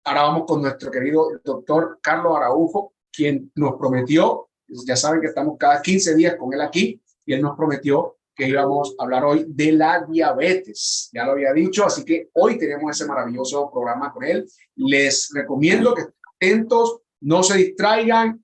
Ahora vamos con nuestro querido doctor Carlos Araujo, quien nos prometió, ya saben que estamos cada 15 días con él aquí, y él nos prometió que íbamos a hablar hoy de la diabetes. Ya lo había dicho, así que hoy tenemos ese maravilloso programa con él. Les recomiendo que estén atentos, no se distraigan,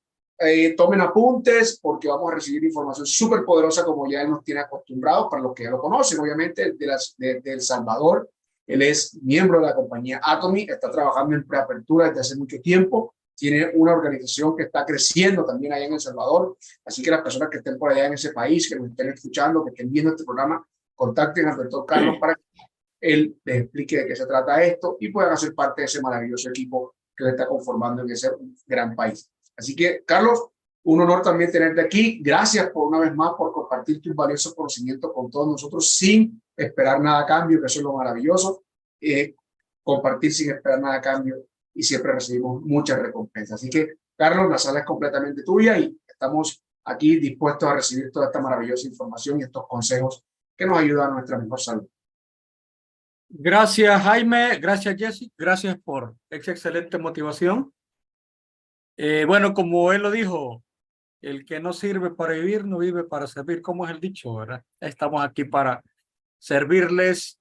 tomen apuntes, porque vamos a recibir información súper poderosa como ya él nos tiene acostumbrados, para los que ya lo conocen, obviamente, de El Salvador. Él es miembro de la compañía Atomy, está trabajando en preapertura desde hace mucho tiempo, tiene una organización que está creciendo también allá en El Salvador, así que las personas que estén por allá en ese país, que nos estén escuchando, que estén viendo este programa, contacten al doctor Carlos para que él les explique de qué se trata esto y puedan hacer parte de ese maravilloso equipo que le está conformando en ese gran país. Así que, Carlos, un honor también tenerte aquí. Gracias por una vez más por compartir tus valiosos conocimientos con todos nosotros sin esperar nada a cambio, que eso es lo maravilloso. Compartir sin esperar nada a cambio y siempre recibimos muchas recompensas. Así que, Carlos, la sala es completamente tuya y estamos aquí dispuestos a recibir toda esta maravillosa información y estos consejos que nos ayudan a nuestra mejor salud. Gracias, Jaime. Gracias, Jesse. Gracias por esa excelente motivación. Bueno, como él lo dijo, el que no sirve para vivir, no vive para servir. ¿Cómo es el dicho, verdad? Estamos aquí para servirles.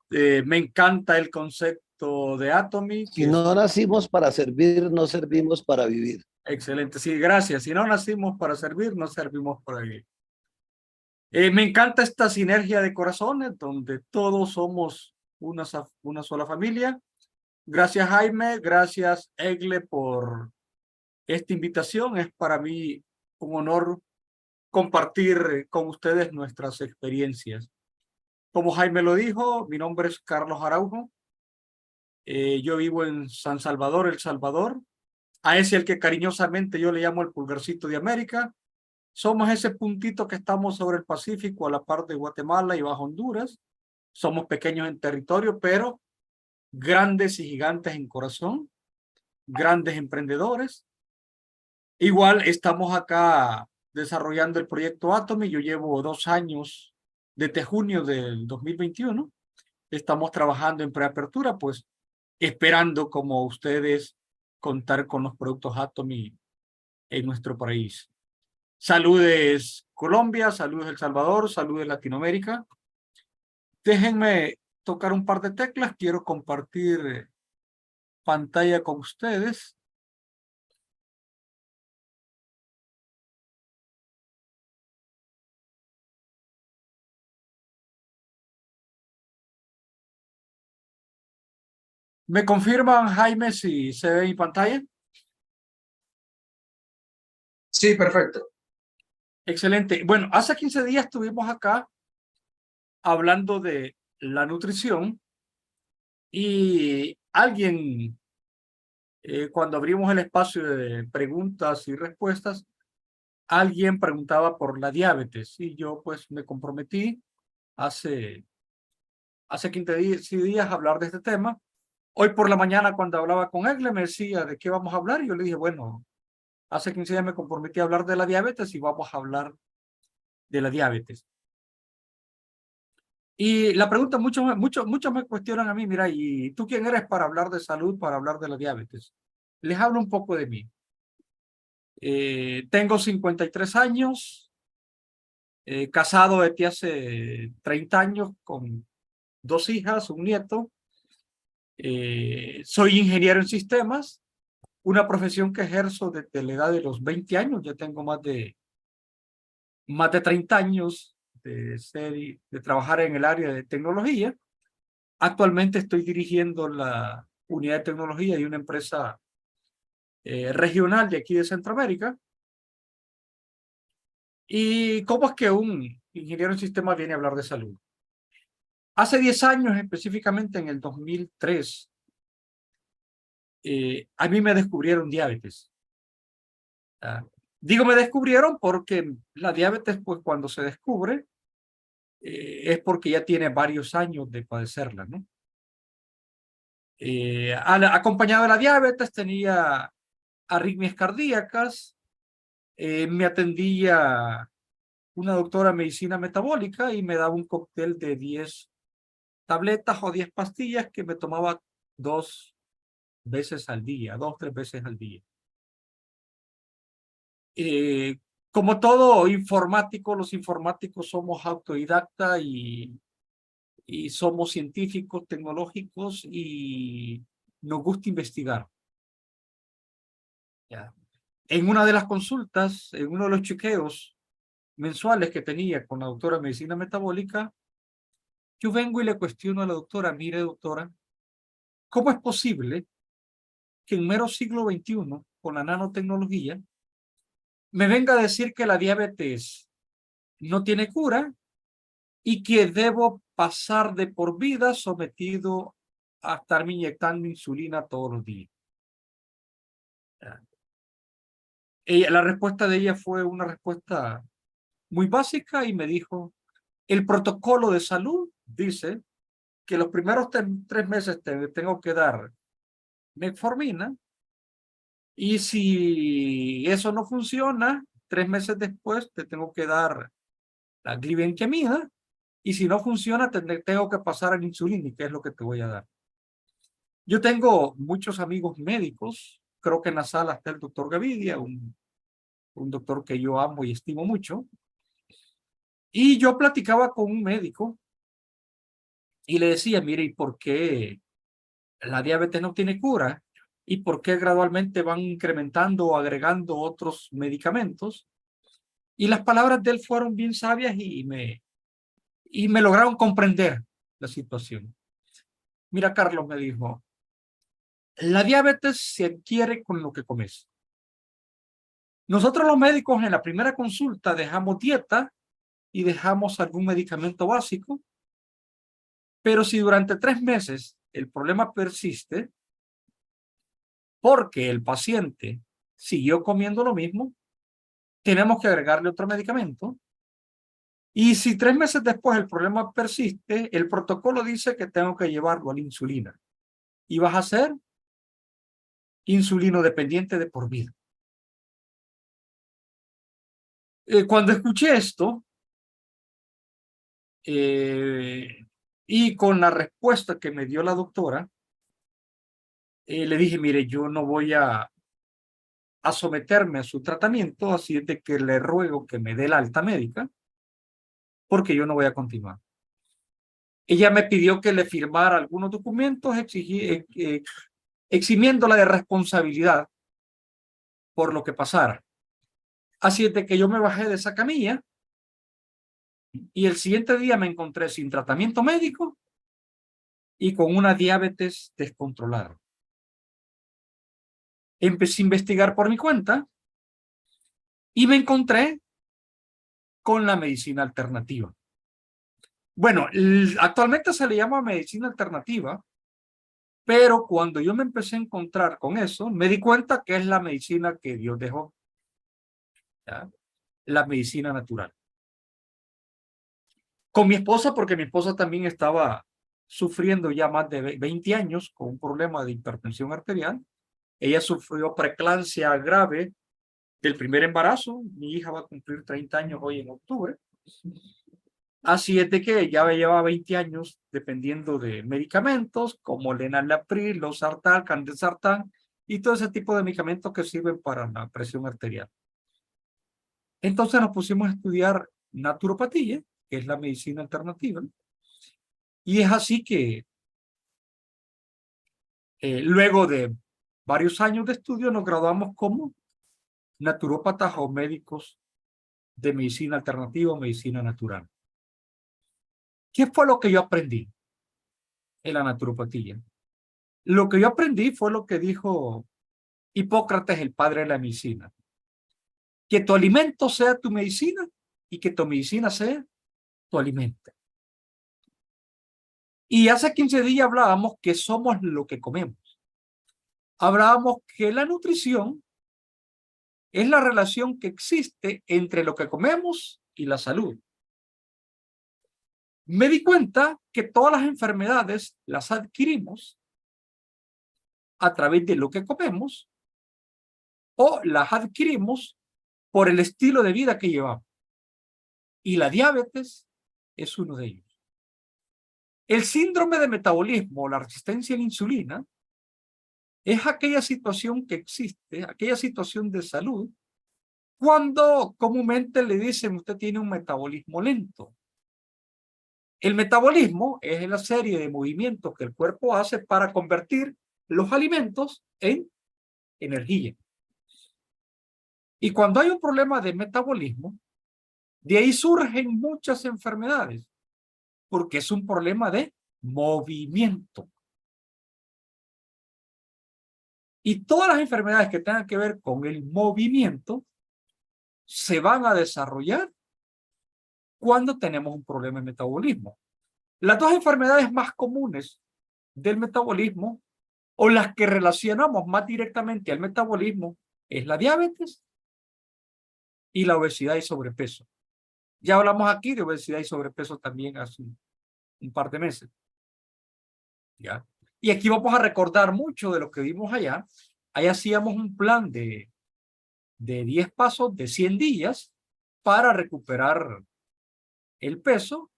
Me encanta el concepto de Atomy. Si no nacimos para servir, no servimos para vivir. Excelente. Sí, gracias. Si no nacimos para servir, no servimos para vivir. Me encanta esta sinergia de corazones donde todos somos una sola familia. Gracias, Jaime. Gracias, Egle, por esta invitación. Es para mí un honor compartir con ustedes nuestras experiencias. Como Jaime lo dijo, mi nombre es Carlos Araujo. Yo vivo en San Salvador, El Salvador. A ese el que cariñosamente yo le llamo el pulgarcito de América. Somos ese puntito que estamos sobre el Pacífico, a la par de Guatemala y bajo Honduras. Somos pequeños en territorio, pero grandes y gigantes en corazón, grandes emprendedores. Igual estamos acá desarrollando el proyecto Atomy. Yo llevo 2 años, desde junio del 2021. Estamos trabajando en preapertura, pues esperando, como ustedes, contar con los productos Atomy en nuestro país. Saludes Colombia, saludes El Salvador, saludes Latinoamérica. Déjenme tocar un par de teclas. Quiero compartir pantalla con ustedes. ¿Me confirman, Jaime, si se ve mi pantalla? Sí, perfecto. Excelente. Bueno, hace 15 días estuvimos acá hablando de la nutrición y alguien, cuando abrimos el espacio de preguntas y respuestas, alguien preguntaba por la diabetes y yo pues me comprometí hace 15 días a hablar de este tema. Hoy por la mañana cuando hablaba con él, me decía de qué vamos a hablar y yo le dije, bueno, hace 15 días me comprometí a hablar de la diabetes y vamos a hablar de la diabetes. Y la pregunta, muchos me cuestionan a mí, mira, ¿y tú quién eres para hablar de salud, para hablar de la diabetes? Les hablo un poco de mí. Tengo 53 años, casado desde hace 30 años con 2 hijas, un nieto. Soy ingeniero en sistemas, una profesión que ejerzo desde la edad de los 20 años. Ya tengo más de 30 años de trabajar en el área de tecnología. Actualmente estoy dirigiendo la unidad de tecnología de una empresa regional de aquí de Centroamérica. ¿Y cómo es que un ingeniero en sistemas viene a hablar de salud? Hace 10 años, específicamente en el 2003, a mí me descubrieron diabetes. Digo me descubrieron porque la diabetes, pues cuando se descubre, es porque ya tiene varios años de padecerla, ¿no? Acompañado de la diabetes, tenía arritmias cardíacas, me atendía una doctora de medicina metabólica y me daba un cóctel de 10 tabletas o 10 pastillas que me tomaba 2 veces al día, 2, 3 veces al día. Como todo informático, los informáticos somos autodidacta y somos científicos, tecnológicos y nos gusta investigar. ¿Ya? En una de las consultas, en uno de los chequeos mensuales que tenía con la doctora de medicina metabólica, yo vengo y le cuestiono a la doctora, mire doctora, ¿cómo es posible que en mero siglo XXI, con la nanotecnología, me venga a decir que la diabetes no tiene cura y que debo pasar de por vida sometido a estarme inyectando insulina todos los días? La respuesta de ella fue una respuesta muy básica y me dijo, el protocolo de salud dice que los primeros 3 meses te tengo que dar metformina y si eso no funciona, 3 meses después te tengo que dar la glibenclamida y si no funciona, tengo que pasar a la insulina y qué es lo que te voy a dar. Yo tengo muchos amigos médicos, creo que en la sala está el doctor Gavidia, un doctor que yo amo y estimo mucho, y yo platicaba con un médico y le decía, mire, ¿y por qué la diabetes no tiene cura? ¿Y por qué gradualmente van incrementando o agregando otros medicamentos? Y las palabras de él fueron bien sabias y me lograron comprender la situación. Mira, Carlos, me dijo, la diabetes se adquiere con lo que comes. Nosotros los médicos en la primera consulta dejamos dieta y dejamos algún medicamento básico, pero si durante 3 meses el problema persiste porque el paciente siguió comiendo lo mismo, tenemos que agregarle otro medicamento. Y si 3 meses después el problema persiste, el protocolo dice que tengo que llevarlo a la insulina. Y vas a ser insulino dependiente de por vida. Cuando escuché esto, y con la respuesta que me dio la doctora, le dije, mire, yo no voy a someterme a su tratamiento, así es de que le ruego que me dé la alta médica, porque yo no voy a continuar. Ella me pidió que le firmara algunos documentos eximiéndola de responsabilidad por lo que pasara. Así es de que yo me bajé de esa camilla y el siguiente día me encontré sin tratamiento médico y con una diabetes descontrolada. Empecé a investigar por mi cuenta y me encontré con la medicina alternativa. Bueno, actualmente se le llama medicina alternativa, pero cuando yo me empecé a encontrar con eso, me di cuenta que es la medicina que Dios dejó, ¿ya? La medicina natural. Con mi esposa, porque mi esposa también estaba sufriendo ya más de 20 años con un problema de hipertensión arterial. Ella sufrió preeclampsia grave del primer embarazo. Mi hija va a cumplir 30 años hoy en octubre. Así es de que ya lleva 20 años dependiendo de medicamentos como el enalapril, losartán, candesartán y todo ese tipo de medicamentos que sirven para la presión arterial. Entonces nos pusimos a estudiar naturopatía, que es la medicina alternativa, y es así que luego de varios años de estudio nos graduamos como naturópatas o médicos de medicina alternativa o medicina natural. ¿Qué fue lo que yo aprendí en la naturopatía? Lo que yo aprendí fue lo que dijo Hipócrates, el padre de la medicina. Que tu alimento sea tu medicina y que tu medicina sea tu alimento. Y hace 15 días hablábamos que somos lo que comemos. Hablábamos que la nutrición es la relación que existe entre lo que comemos y la salud. Me di cuenta que todas las enfermedades las adquirimos a través de lo que comemos o las adquirimos por el estilo de vida que llevamos. Y la diabetes es uno de ellos. El síndrome de metabolismo o la resistencia a la insulina es aquella situación que existe, aquella situación de salud, cuando comúnmente le dicen usted tiene un metabolismo lento. El metabolismo es la serie de movimientos que el cuerpo hace para convertir los alimentos en energía. Y cuando hay un problema de metabolismo, de ahí surgen muchas enfermedades, porque es un problema de movimiento. Y todas las enfermedades que tengan que ver con el movimiento se van a desarrollar cuando tenemos un problema de metabolismo. Las dos enfermedades más comunes del metabolismo, o las que relacionamos más directamente al metabolismo, es la diabetes y la obesidad y sobrepeso. Ya hablamos aquí de obesidad y sobrepeso también hace un par de meses. ¿Ya? Y aquí vamos a recordar mucho de lo que vimos allá. Ahí hacíamos un plan de 10 pasos de 100 días para recuperar el peso.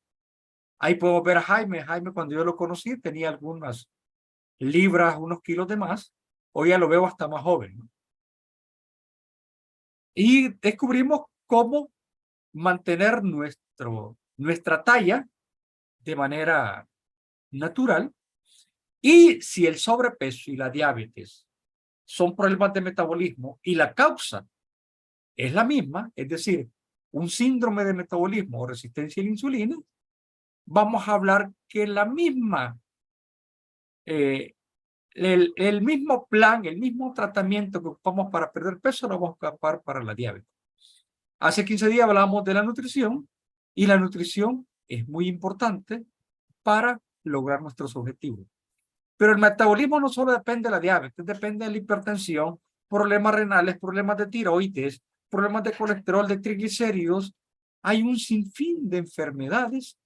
Ahí podemos ver a Jaime. Jaime, cuando yo lo conocí, tenía algunas libras, unos kilos de más. Hoy ya lo veo hasta más joven, ¿no? Y descubrimos cómo mantener nuestra talla de manera natural. Y si el sobrepeso y la diabetes son problemas de metabolismo y la causa es la misma, es decir, un síndrome de metabolismo o resistencia a la insulina, vamos a hablar que la misma, el mismo plan, el mismo tratamiento que ocupamos para perder peso, lo vamos a ocupar para la diabetes. Hace 15 días hablábamos de la nutrición y la nutrición es muy importante para lograr nuestros objetivos. Pero el metabolismo no solo depende de la diabetes, depende de la hipertensión, problemas renales, problemas de tiroides, problemas de colesterol, de triglicéridos. Hay un sinfín de enfermedades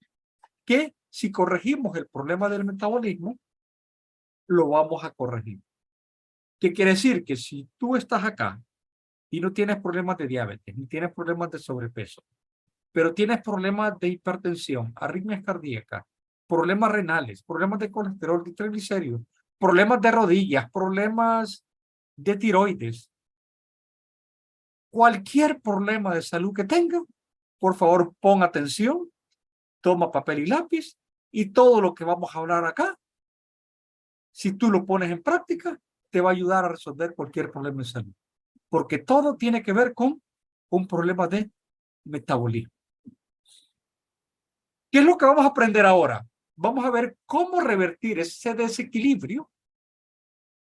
que si corregimos el problema del metabolismo, lo vamos a corregir. ¿Qué quiere decir? Que si tú estás acá y no tienes problemas de diabetes, ni tienes problemas de sobrepeso, pero tienes problemas de hipertensión, arritmias cardíacas, problemas renales, problemas de colesterol, de triglicéridos, problemas de rodillas, problemas de tiroides, cualquier problema de salud que tenga, por favor pon atención, toma papel y lápiz y todo lo que vamos a hablar acá, si tú lo pones en práctica, te va a ayudar a resolver cualquier problema de salud. Porque todo tiene que ver con un problema de metabolismo. ¿Qué es lo que vamos a aprender ahora? Vamos a ver cómo revertir ese desequilibrio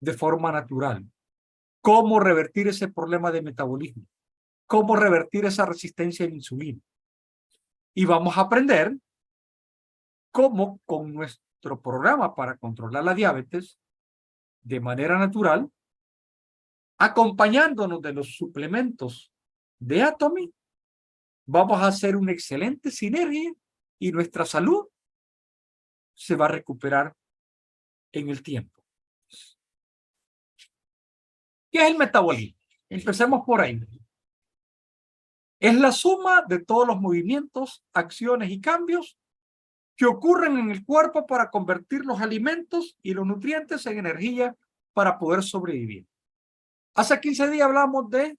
de forma natural. Cómo revertir ese problema de metabolismo. Cómo revertir esa resistencia a la insulina. Y vamos a aprender cómo con nuestro programa para controlar la diabetes de manera natural, acompañándonos de los suplementos de Atomy, vamos a hacer una excelente sinergia y nuestra salud se va a recuperar en el tiempo. ¿Qué es el metabolismo? Empecemos por ahí. Es la suma de todos los movimientos, acciones y cambios que ocurren en el cuerpo para convertir los alimentos y los nutrientes en energía para poder sobrevivir. Hace 15 días hablamos de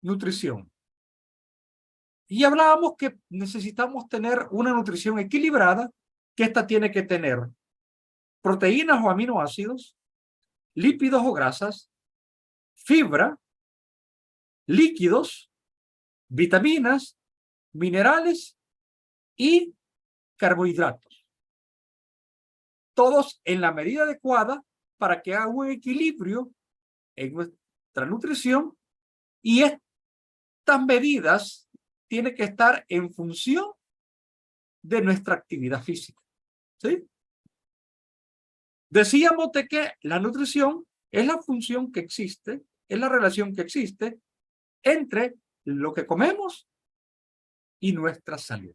nutrición. Y hablábamos que necesitamos tener una nutrición equilibrada, que esta tiene que tener proteínas o aminoácidos, lípidos o grasas, fibra, líquidos, vitaminas, minerales y carbohidratos. Todos en la medida adecuada para que haga un equilibrio en nuestra nutrición, y estas medidas tienen que estar en función de nuestra actividad física. ¿Sí? Decíamos de que la nutrición es la función que existe, es la relación que existe entre lo que comemos y nuestra salud.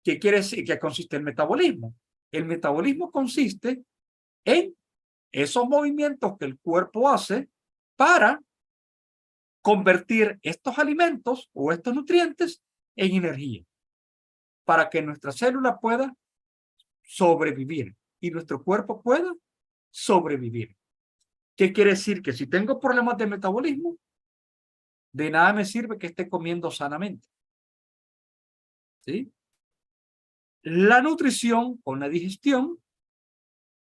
¿Qué quiere decir? ¿Qué consiste el metabolismo? El metabolismo consiste en esos movimientos que el cuerpo hace para convertir estos alimentos o estos nutrientes en energía, para que nuestra célula pueda sobrevivir y nuestro cuerpo pueda sobrevivir. ¿Qué quiere decir? Que si tengo problemas de metabolismo, de nada me sirve que esté comiendo sanamente. ¿Sí? La nutrición con la digestión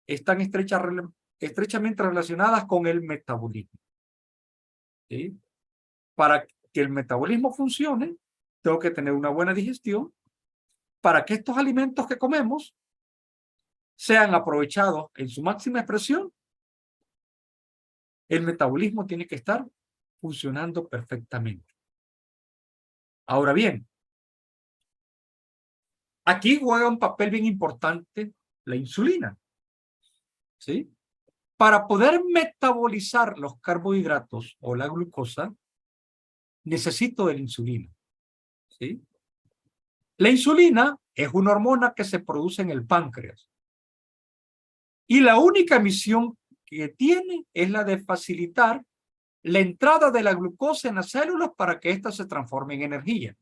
están estrechamente relacionadas con el metabolismo. ¿Sí? Para que el metabolismo funcione, tengo que tener una buena digestión para que estos alimentos que comemos sean aprovechados en su máxima expresión. El metabolismo tiene que estar funcionando perfectamente. Ahora bien, aquí juega un papel bien importante la insulina. ¿Sí? Para poder metabolizar los carbohidratos o la glucosa, necesito de la insulina. ¿Sí? La insulina es una hormona que se produce en el páncreas. Y la única misión que tiene es la de facilitar la entrada de la glucosa en las células para que ésta se transforme en energía.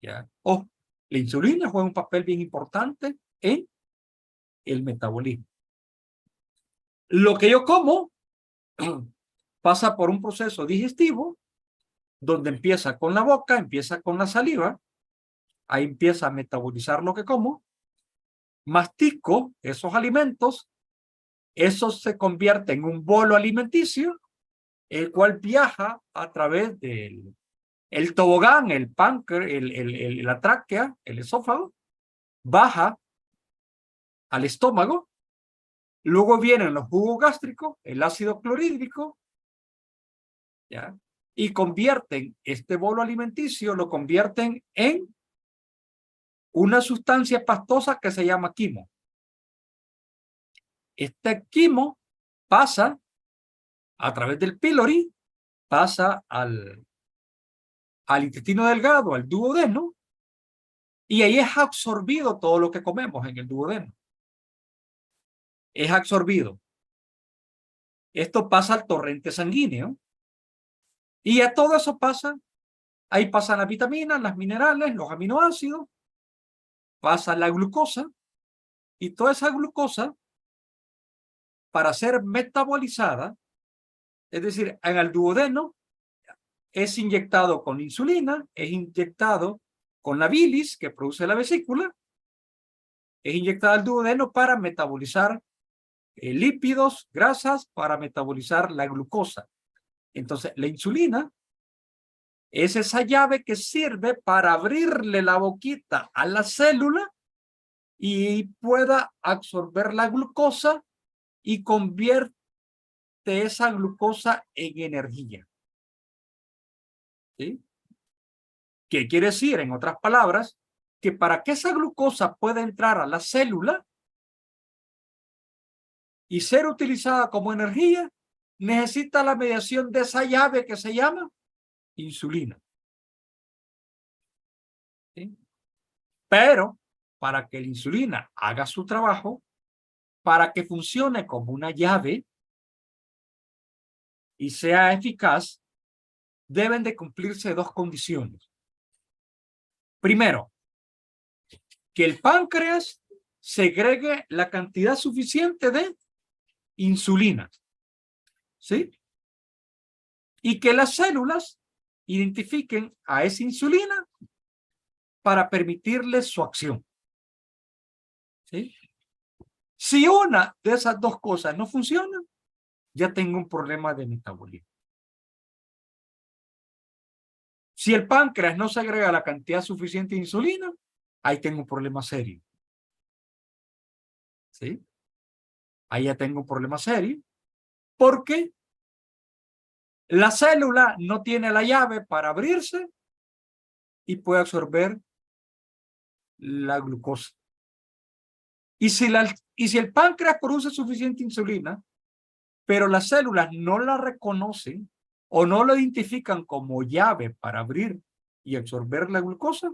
¿Ya? La insulina juega un papel bien importante en el metabolismo. Lo que yo como pasa por un proceso digestivo donde empieza con la boca, empieza con la saliva, ahí empieza a metabolizar lo que como, mastico esos alimentos, eso se convierte en un bolo alimenticio, el cual viaja a través del tobogán, el páncreas, la tráquea, el esófago, baja al estómago, luego vienen los jugos gástricos, el ácido clorhídrico, ¿ya? Y convierten este bolo alimenticio, lo convierten en una sustancia pastosa que se llama quimo. Este quimo pasa a través del pílori, pasa al intestino delgado, al duodeno, y ahí es absorbido todo lo que comemos en el duodeno. Es absorbido. Esto pasa al torrente sanguíneo, y a todo eso pasa, ahí pasan las vitaminas, las minerales, los aminoácidos, pasa la glucosa, y toda esa glucosa, para ser metabolizada, es decir, en el duodeno, es inyectado con insulina, es inyectado con la bilis que produce la vesícula, es inyectada al duodeno para metabolizar lípidos, grasas, para metabolizar la glucosa. Entonces, la insulina es esa llave que sirve para abrirle la boquita a la célula y pueda absorber la glucosa y convierte esa glucosa en energía. ¿Sí? ¿Qué quiere decir? En otras palabras, que para que esa glucosa pueda entrar a la célula y ser utilizada como energía, necesita la mediación de esa llave que se llama insulina. ¿Sí? Pero para que la insulina haga su trabajo, para que funcione como una llave y sea eficaz, deben de cumplirse dos condiciones. Primero, que el páncreas segregue la cantidad suficiente de insulina. ¿Sí? Y que las células identifiquen a esa insulina para permitirle su acción. ¿Sí? Si una de esas dos cosas no funciona, ya tengo un problema de metabolismo. Si el páncreas no segrega la cantidad suficiente de insulina, ahí tengo un problema serio. ¿Sí? Ahí ya tengo un problema serio. Porque la célula no tiene la llave para abrirse y puede absorber la glucosa. Y si el páncreas produce suficiente insulina, pero las células no la reconocen o no la identifican como llave para abrir y absorber la glucosa,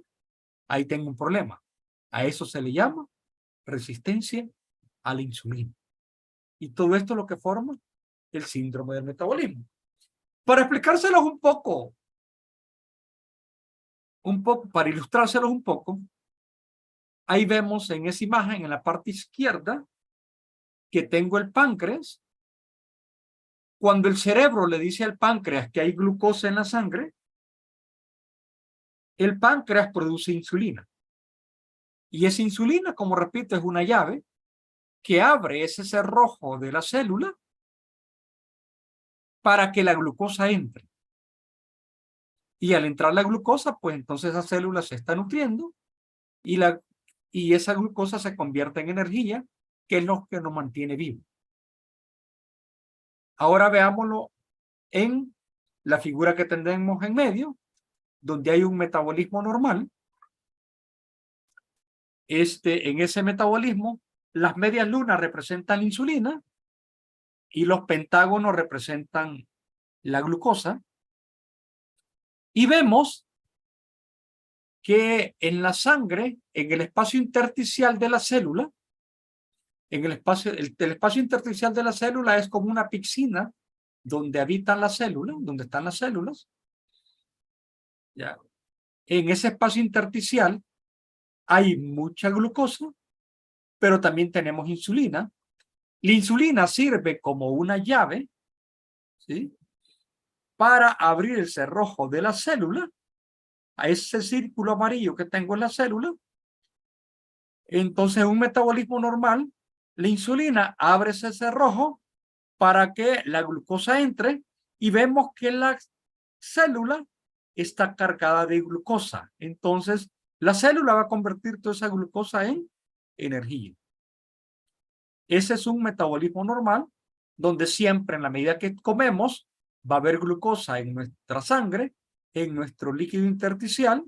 ahí tengo un problema. A eso se le llama resistencia a la insulina. Y todo esto es lo que forma el síndrome del metabolismo. Para explicárselos un poco, para ilustrárselos un poco, ahí vemos en esa imagen, en la parte izquierda, que tengo el páncreas, cuando el cerebro le dice al páncreas que hay glucosa en la sangre, el páncreas produce insulina. Y esa insulina, como repito, es una llave que abre ese cerrojo de la célula para que la glucosa entre. Y al entrar la glucosa, pues entonces esa célula se está nutriendo y esa glucosa se convierte en energía, que es lo que nos mantiene vivos. Ahora veámoslo en la figura que tendremos en medio, donde hay un metabolismo normal. En ese metabolismo, las medias lunas representan la insulina y los pentágonos representan la glucosa. Y vemos que en la sangre, en el espacio intersticial de la célula, el espacio intersticial de la célula es como una piscina donde habitan las células, donde están las células. ¿Ya? En ese espacio intersticial hay mucha glucosa, pero también tenemos insulina. La insulina sirve como una llave, ¿sí?, para abrir el cerrojo de la célula, a ese círculo amarillo que tengo en la célula. Entonces, en un metabolismo normal, la insulina abre ese cerrojo para que la glucosa entre y vemos que la célula está cargada de glucosa. Entonces, la célula va a convertir toda esa glucosa en energía. Ese es un metabolismo normal, donde siempre en la medida que comemos va a haber glucosa en nuestra sangre, en nuestro líquido intersticial,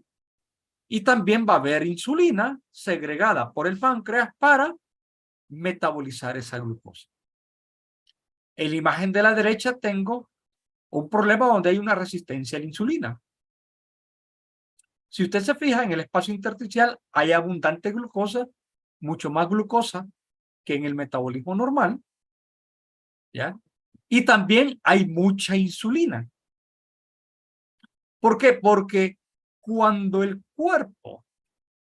y también va a haber insulina segregada por el páncreas para metabolizar esa glucosa. En la imagen de la derecha tengo un problema donde hay una resistencia a la insulina. Si usted se fija en el espacio intersticial, hay abundante glucosa, mucho más glucosa que en el metabolismo normal, ¿ya? Y también hay mucha insulina. ¿Por qué? Porque cuando el cuerpo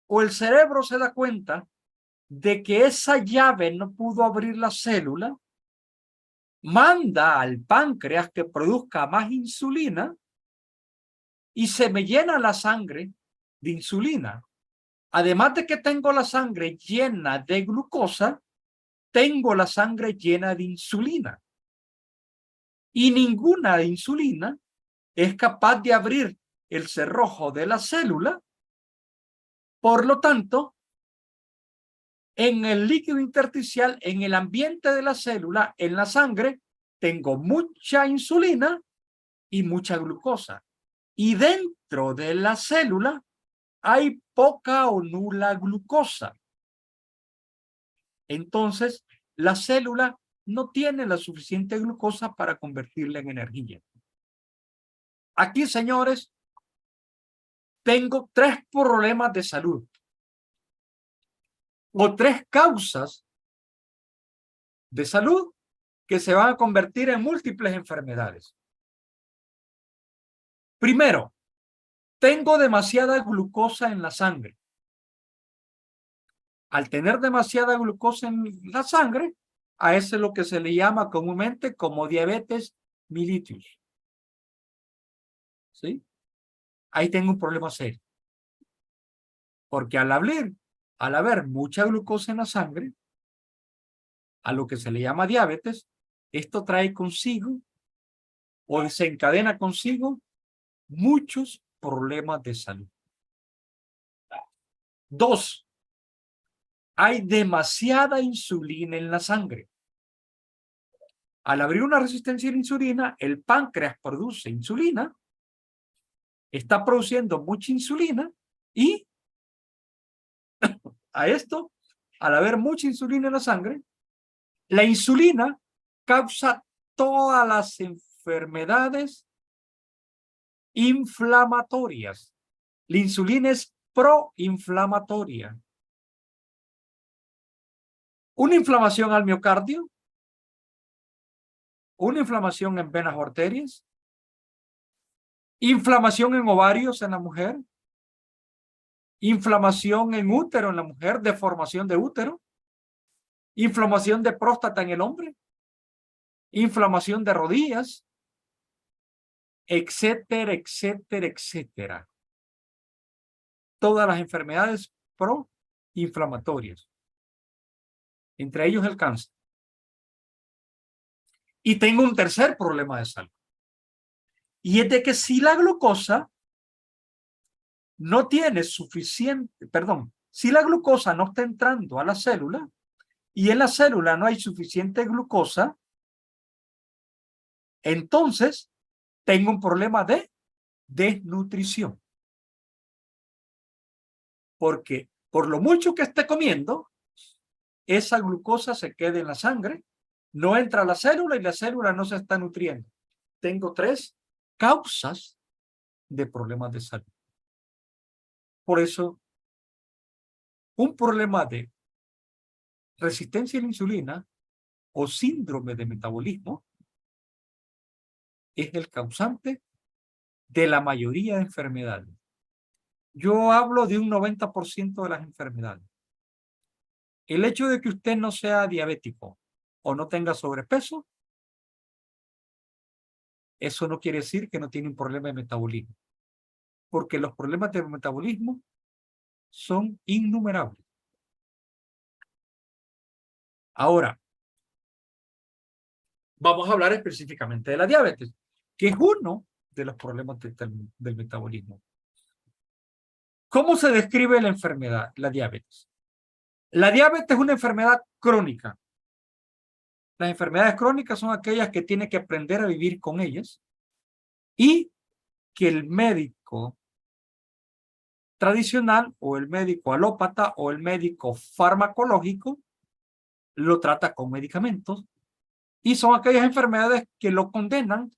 o el cerebro se da cuenta de que esa llave no pudo abrir la célula, manda al páncreas que produzca más insulina y se me llena la sangre de insulina. Además de que tengo la sangre llena de glucosa, tengo la sangre llena de insulina. Y ninguna insulina es capaz de abrir el cerrojo de la célula. Por lo tanto, en el líquido intersticial, en el ambiente de la célula, en la sangre, tengo mucha insulina y mucha glucosa. Y dentro de la célula hay poca o nula glucosa. Entonces, la célula no tiene la suficiente glucosa para convertirla en energía. Aquí, señores, tengo 3 problemas de salud o 3 causas de salud que se van a convertir en múltiples enfermedades. Primero, tengo demasiada glucosa en la sangre. Al tener demasiada glucosa en la sangre, a eso es lo que se le llama comúnmente como diabetes mellitus. ¿Sí? Ahí tengo un problema serio. Porque al haber mucha glucosa en la sangre, a lo que se le llama diabetes, esto trae consigo o desencadena consigo muchos problemas de salud. 2, hay demasiada insulina en la sangre. Al abrir una resistencia a la insulina, el páncreas produce insulina, está produciendo mucha insulina y a esto, al haber mucha insulina en la sangre, la insulina causa todas las enfermedades inflamatorias. La insulina es proinflamatoria. Una inflamación al miocardio, una inflamación en venas o arterias, inflamación en ovarios en la mujer, inflamación en útero en la mujer, deformación de útero, inflamación de próstata en el hombre, inflamación de rodillas, etcétera, etcétera, etcétera. Todas las enfermedades proinflamatorias, entre ellos el cáncer. Y tengo un tercer problema de salud. Y es de que si la glucosa no tiene suficiente, perdón, si la glucosa no está entrando a la célula y en la célula no hay suficiente glucosa, entonces tengo un problema de desnutrición. Porque por lo mucho que esté comiendo, esa glucosa se queda en la sangre, no entra a la célula y la célula no se está nutriendo. Tengo 3 causas de problemas de salud. Por eso, un problema de resistencia a la insulina o síndrome de metabolismo es el causante de la mayoría de enfermedades. Yo hablo de un 90% de las enfermedades. El hecho de que usted no sea diabético o no tenga sobrepeso, eso no quiere decir que no tiene un problema de metabolismo, porque los problemas de metabolismo son innumerables. Ahora, vamos a hablar específicamente de la diabetes, que es uno de los problemas del metabolismo. ¿Cómo se describe la enfermedad, la diabetes? La diabetes es una enfermedad crónica. Las enfermedades crónicas son aquellas que tiene que aprender a vivir con ellas y que el médico tradicional o el médico alópata o el médico farmacológico lo trata con medicamentos y son aquellas enfermedades que lo condenan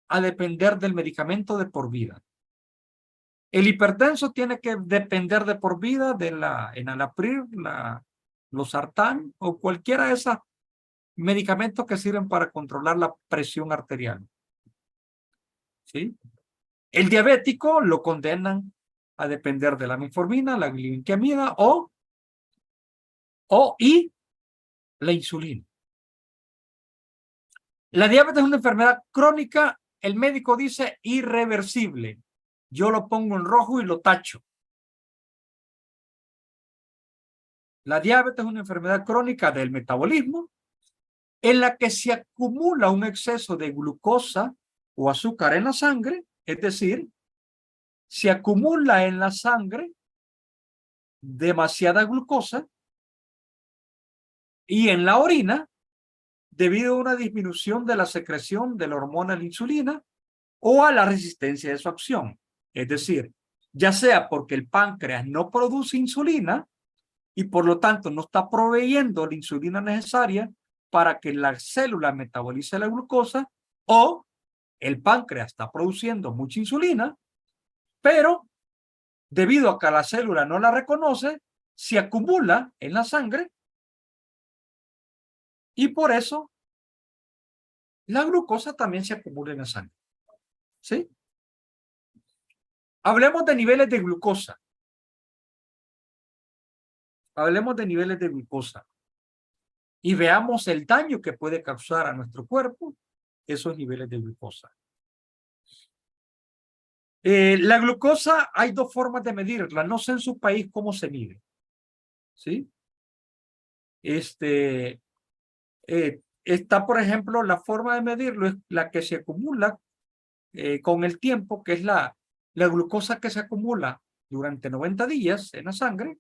a depender del medicamento de por vida. El hipertenso tiene que depender de por vida de la enalapril, losartán o cualquiera de esos medicamentos que sirven para controlar la presión arterial. ¿Sí? El diabético lo condenan a depender de la metformina, la glibenclamida y la insulina. La diabetes es una enfermedad crónica, el médico dice irreversible. Yo lo pongo en rojo y lo tacho. La diabetes es una enfermedad crónica del metabolismo en la que se acumula un exceso de glucosa o azúcar en la sangre, es decir, se acumula en la sangre demasiada glucosa y en la orina debido a una disminución de la secreción de la hormona la insulina o a la resistencia de su acción. Es decir, ya sea porque el páncreas no produce insulina y por lo tanto no está proveyendo la insulina necesaria para que la célula metabolice la glucosa, o el páncreas está produciendo mucha insulina, pero debido a que la célula no la reconoce, se acumula en la sangre y por eso la glucosa también se acumula en la sangre. ¿Sí? Hablemos de niveles de glucosa. Hablemos de niveles de glucosa y veamos el daño que puede causar a nuestro cuerpo esos niveles de glucosa. La glucosa hay 2 formas de medirla. No sé en su país cómo se mide. ¿Sí? Está, por ejemplo, la forma de medirlo es la que se acumula con el tiempo, que es la glucosa que se acumula durante 90 días en la sangre,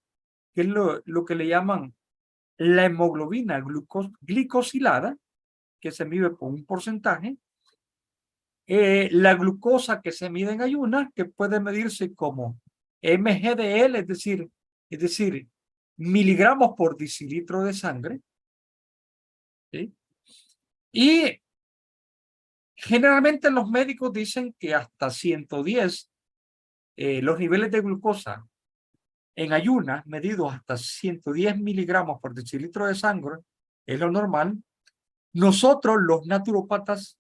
que es lo que le llaman la hemoglobina glicosilada, que se mide por un porcentaje. La glucosa que se mide en ayunas, que puede medirse como mgdl, es decir, miligramos por decilitro de sangre. ¿Sí? Y generalmente los médicos dicen que hasta 110, los niveles de glucosa en ayunas, medidos hasta 110 miligramos por decilitro de sangre, es lo normal. Nosotros, los naturópatas,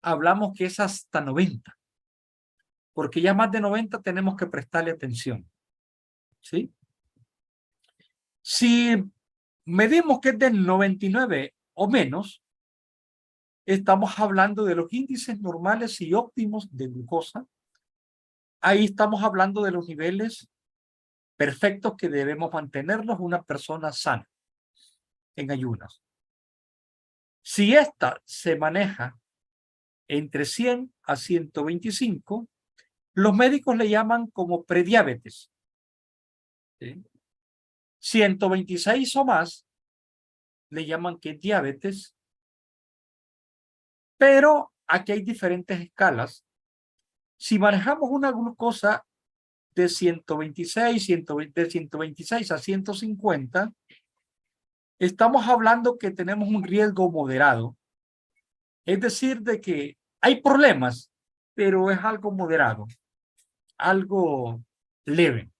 hablamos que es hasta 90, porque ya más de 90 tenemos que prestarle atención. ¿Sí? Si medimos que es del 99 o menos, estamos hablando de los índices normales y óptimos de glucosa. Ahí estamos hablando de los niveles perfectos que debemos mantenernos una persona sana en ayunas. Si esta se maneja entre 100 a 125, los médicos le llaman como prediabetes. ¿Sí? 126 o más le llaman que es diabetes, pero aquí hay diferentes escalas. Si manejamos una glucosa de 126, 120, de 126 a 150, estamos hablando que tenemos un riesgo moderado. Es decir, de que hay problemas, pero es algo moderado, algo leve,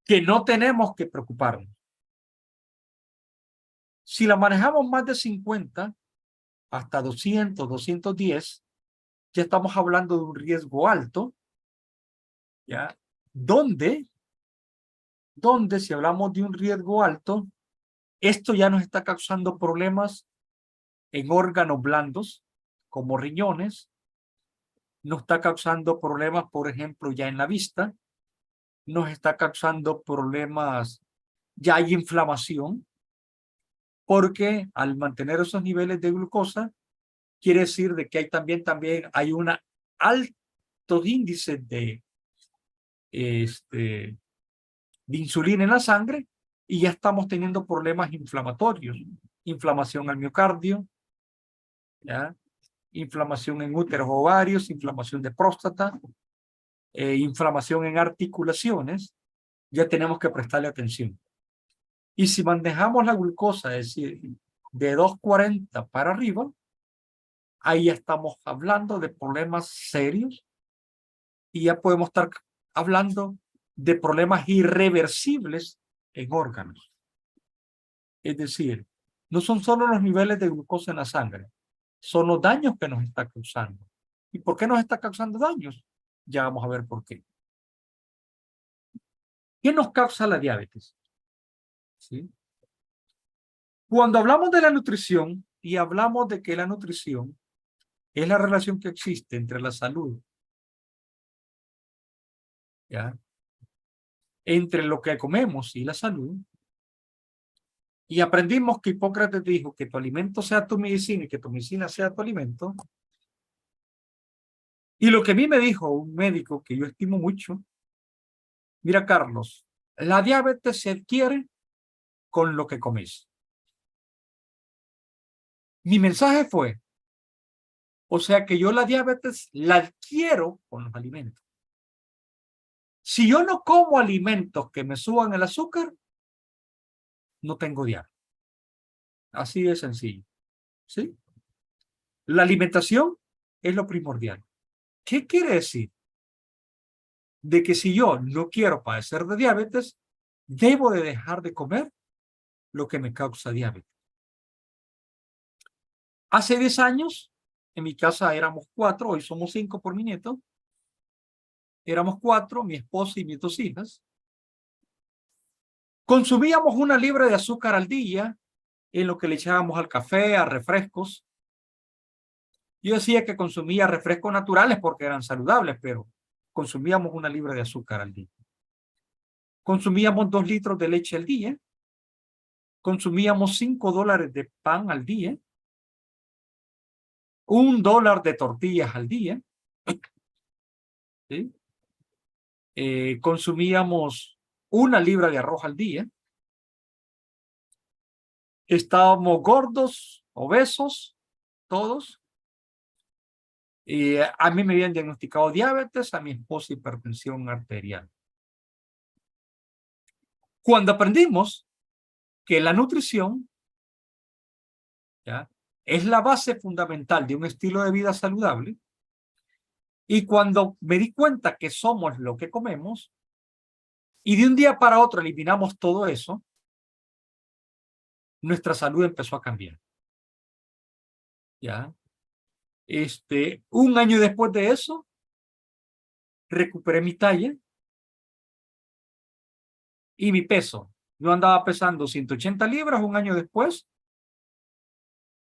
que no tenemos que preocuparnos. Si la manejamos más de 50, hasta 200, 210, ya estamos hablando de un riesgo alto, ¿ya? Donde si hablamos de un riesgo alto, esto ya nos está causando problemas en órganos blandos, como riñones, nos está causando problemas, por ejemplo, ya en la vista, nos está causando problemas, ya hay inflamación, porque al mantener esos niveles de glucosa, quiere decir de que hay también hay una altos índices de insulina en la sangre y ya estamos teniendo problemas inflamatorios, inflamación al miocardio, ¿ya? Inflamación en úteros ovarios, inflamación de próstata, inflamación en articulaciones, ya tenemos que prestarle atención. Y si manejamos la glucosa, es decir, de 240 para arriba, ahí ya estamos hablando de problemas serios y ya podemos estar hablando de problemas irreversibles en órganos. Es decir, no son solo los niveles de glucosa en la sangre, son los daños que nos está causando. ¿Y por qué nos está causando daños? Ya vamos a ver por qué. ¿Qué nos causa la diabetes? ¿Sí? Cuando hablamos de la nutrición y hablamos de que la nutrición es la relación que existe entre la salud, ¿ya? Entre lo que comemos y la salud, y aprendimos que Hipócrates dijo que tu alimento sea tu medicina y que tu medicina sea tu alimento. Y lo que a mí me dijo un médico que yo estimo mucho, mira Carlos, la diabetes se adquiere con lo que comes. Mi mensaje fue, o sea que yo la diabetes la adquiero con los alimentos. Si yo no como alimentos que me suban el azúcar, no tengo diabetes. Así de sencillo. ¿Sí? La alimentación es lo primordial. ¿Qué quiere decir? De que si yo no quiero padecer de diabetes, debo de dejar de comer lo que me causa diabetes. Hace 10 años, en mi casa éramos 4, hoy somos 5 por mi nieto. Éramos 4, mi esposa y mis 2 hijas. Consumíamos 1 libra de azúcar al día en lo que le echábamos al café, a refrescos. Yo decía que consumía refrescos naturales porque eran saludables, pero consumíamos 1 libra de azúcar al día. Consumíamos 2 litros de leche al día. Consumíamos $5 de pan al día. $1 de tortillas al día. ¿Sí? Consumíamos 1 libra de arroz al día. Estábamos gordos, obesos, todos. A mí me habían diagnosticado diabetes, a mi esposa hipertensión arterial. Cuando aprendimos que la nutrición, ¿ya?, es la base fundamental de un estilo de vida saludable, y cuando me di cuenta que somos lo que comemos, y de un día para otro eliminamos todo eso, nuestra salud empezó a cambiar. ¿Ya? 1 año después de eso, recuperé mi talla y mi peso. Yo andaba pesando 180 libras, un año después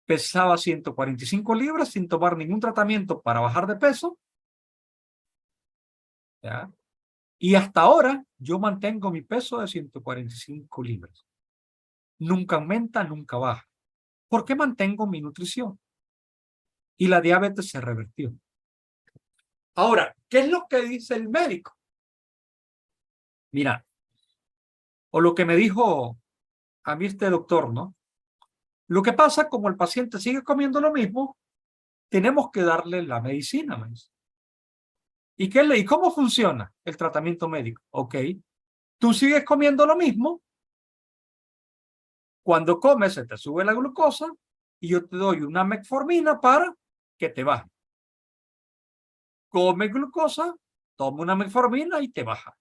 pesaba 145 libras sin tomar ningún tratamiento para bajar de peso. ¿Ya? Y hasta ahora yo mantengo mi peso de 145 libras. Nunca aumenta, nunca baja. ¿Por qué mantengo mi nutrición? Y la diabetes se revertió. Ahora, ¿qué es lo que dice el médico? Mira, o lo que me dijo a mí este doctor, ¿no? Lo que pasa, como el paciente sigue comiendo lo mismo, tenemos que darle la medicina, ¿me dice? ¿Y cómo funciona el tratamiento médico? Ok, tú sigues comiendo lo mismo, cuando comes se te sube la glucosa y yo te doy una metformina para que te baje. Come glucosa, toma una metformina y te baja.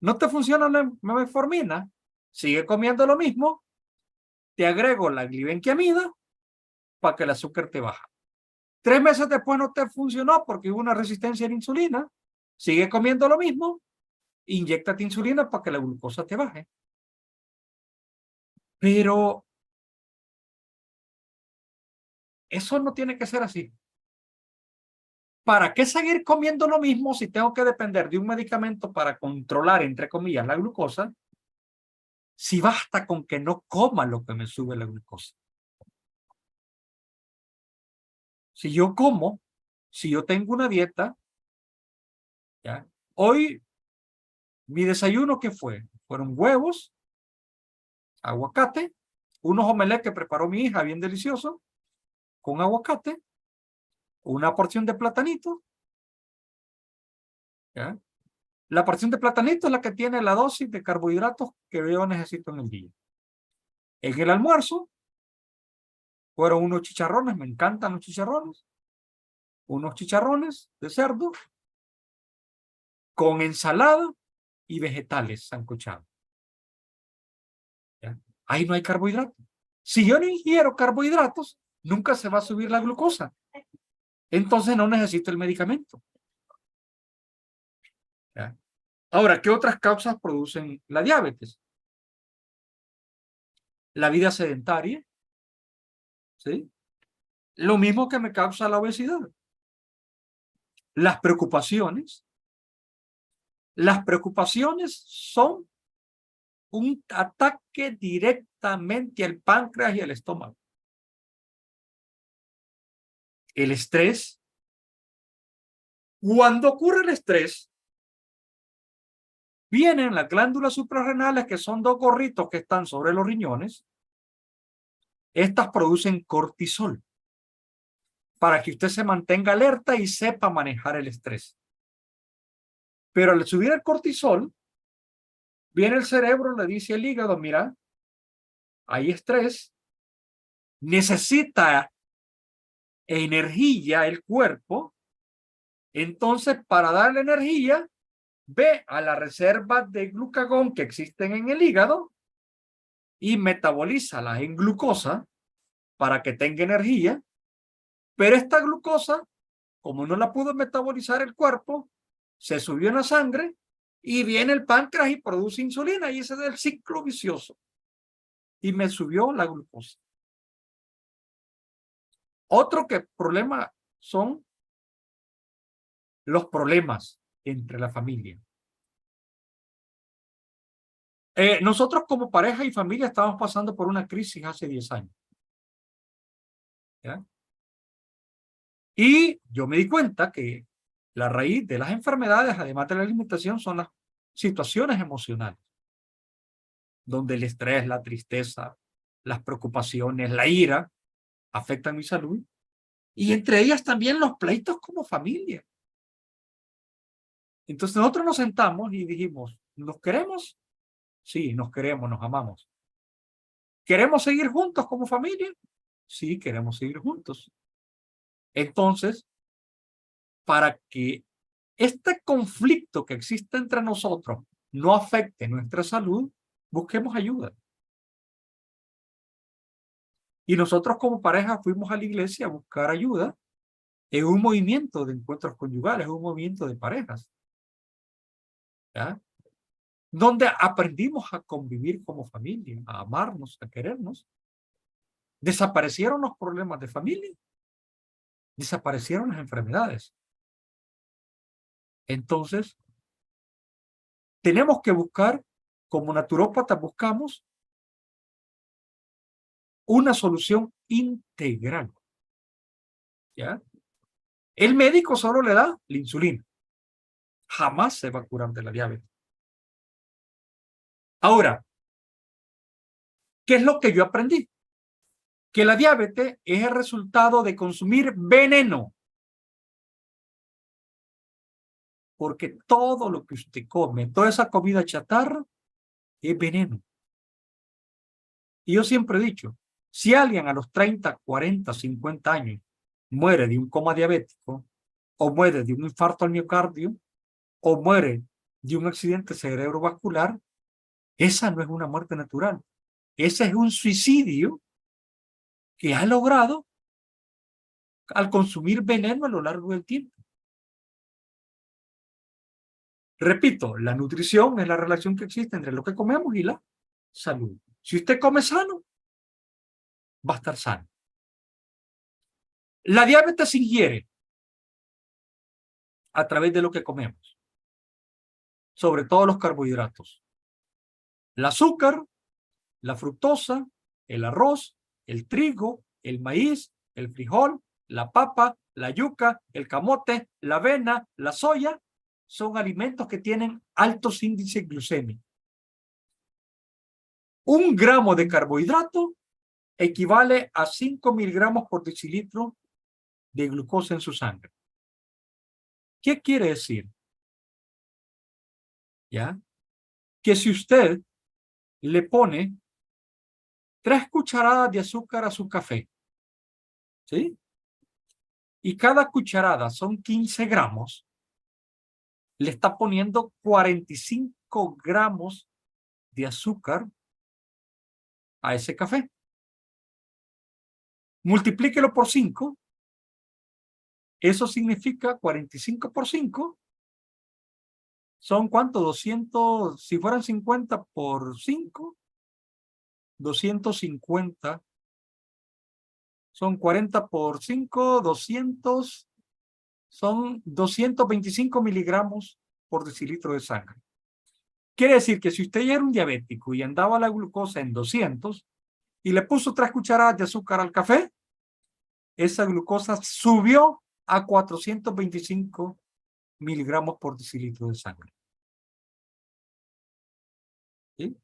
¿No te funciona la metformina? Sigue comiendo lo mismo, te agrego la glibenquiamida para que el azúcar te baja. 3 meses después no te funcionó porque hubo una resistencia a la insulina, sigue comiendo lo mismo, inyéctate insulina para que la glucosa te baje. Pero eso no tiene que ser así. ¿Para qué seguir comiendo lo mismo si tengo que depender de un medicamento para controlar, entre comillas, la glucosa? Si basta con que no coma lo que me sube la glucosa. Si yo como, si yo tengo una dieta, ¿ya? Hoy mi desayuno, ¿qué fue? Fueron huevos, aguacate, unos omelets que preparó mi hija, bien delicioso, con aguacate, una porción de platanito, ¿ya? La porción de platanito es la que tiene la dosis de carbohidratos que yo necesito en el día. En el almuerzo fueron unos chicharrones, me encantan los chicharrones, unos chicharrones de cerdo con ensalada y vegetales sancochados. ¿Ya? Ahí no hay carbohidratos. Si yo no ingiero carbohidratos, nunca se va a subir la glucosa. Entonces no necesito el medicamento. ¿Ya? Ahora, ¿qué otras causas producen la diabetes? La vida sedentaria, ¿sí? Lo mismo que me causa la obesidad. Las preocupaciones. Las preocupaciones son un ataque directamente al páncreas y al estómago. El estrés. Cuando ocurre el estrés, vienen las glándulas suprarrenales, que son dos gorritos que están sobre los riñones. Estas producen cortisol para que usted se mantenga alerta y sepa manejar el estrés. Pero al subir el cortisol, viene el cerebro, le dice al hígado, mira, hay estrés, necesita energía el cuerpo, entonces para darle energía, ve a las reservas de glucagón que existen en el hígado y metabolízalas en glucosa para que tenga energía, pero esta glucosa, como no la pudo metabolizar el cuerpo, se subió en la sangre y viene el páncreas y produce insulina, y ese es el ciclo vicioso. Y me subió la glucosa. Otro problema son los problemas entre la familia. Nosotros como pareja y familia estábamos pasando por una crisis hace 10 años. ¿Ya? Y yo me di cuenta que la raíz de las enfermedades, además de la alimentación, son las situaciones emocionales, donde el estrés, la tristeza, las preocupaciones, la ira afectan mi salud, y entre ellas también los pleitos como familia. Entonces nosotros nos sentamos y dijimos, ¿nos queremos? Sí, nos queremos, nos amamos. ¿Queremos seguir juntos como familia? Sí, queremos seguir juntos. Entonces, para que este conflicto que existe entre nosotros no afecte nuestra salud, busquemos ayuda. Y nosotros como pareja fuimos a la iglesia a buscar ayuda en un movimiento de encuentros conyugales, un movimiento de parejas. ¿Ya? donde aprendimos a convivir como familia, a amarnos, a querernos. Desaparecieron los problemas de familia, desaparecieron las enfermedades. Entonces, tenemos que buscar, como naturópatas buscamos, una solución integral. ¿Ya? El médico solo le da la insulina. Jamás se va a curar de la diabetes. Ahora, ¿qué es lo que yo aprendí? Que la diabetes es el resultado de consumir veneno. Porque todo lo que usted come, toda esa comida chatarra, es veneno. Y yo siempre he dicho, si alguien a los 30, 40, 50 años muere de un coma diabético, o muere de un infarto al miocardio, o muere de un accidente cerebrovascular, esa no es una muerte natural. Ese es un suicidio que ha logrado al consumir veneno a lo largo del tiempo. Repito, la nutrición es la relación que existe entre lo que comemos y la salud. Si usted come sano, va a estar sano. La diabetes se ingiere a través de lo que comemos, sobre todo los carbohidratos. El azúcar, la fructosa, el arroz, el trigo, el maíz, el frijol, la papa, la yuca, el camote, la avena, la soya, son alimentos que tienen altos índices glucémicos. 1 gramo de carbohidrato equivale a 5 miligramos por decilitro de glucosa en su sangre. ¿Qué quiere decir? ¿Ya? Que si usted le pone 3 cucharadas de azúcar a su café, ¿sí? Y cada cucharada son 15 gramos, le está poniendo 45 gramos de azúcar a ese café. Multiplíquelo por 5. Eso significa 45 por 5. ¿Son cuánto? 200, si fueran 50 por 5, 250. Son 40 por 5, 200. Son 225 miligramos por decilitro de sangre. Quiere decir que si usted ya era un diabético y andaba la glucosa en 200 y le puso 3 cucharadas de azúcar al café, esa glucosa subió a 425 miligramos por decilitro de sangre. ¿Sí?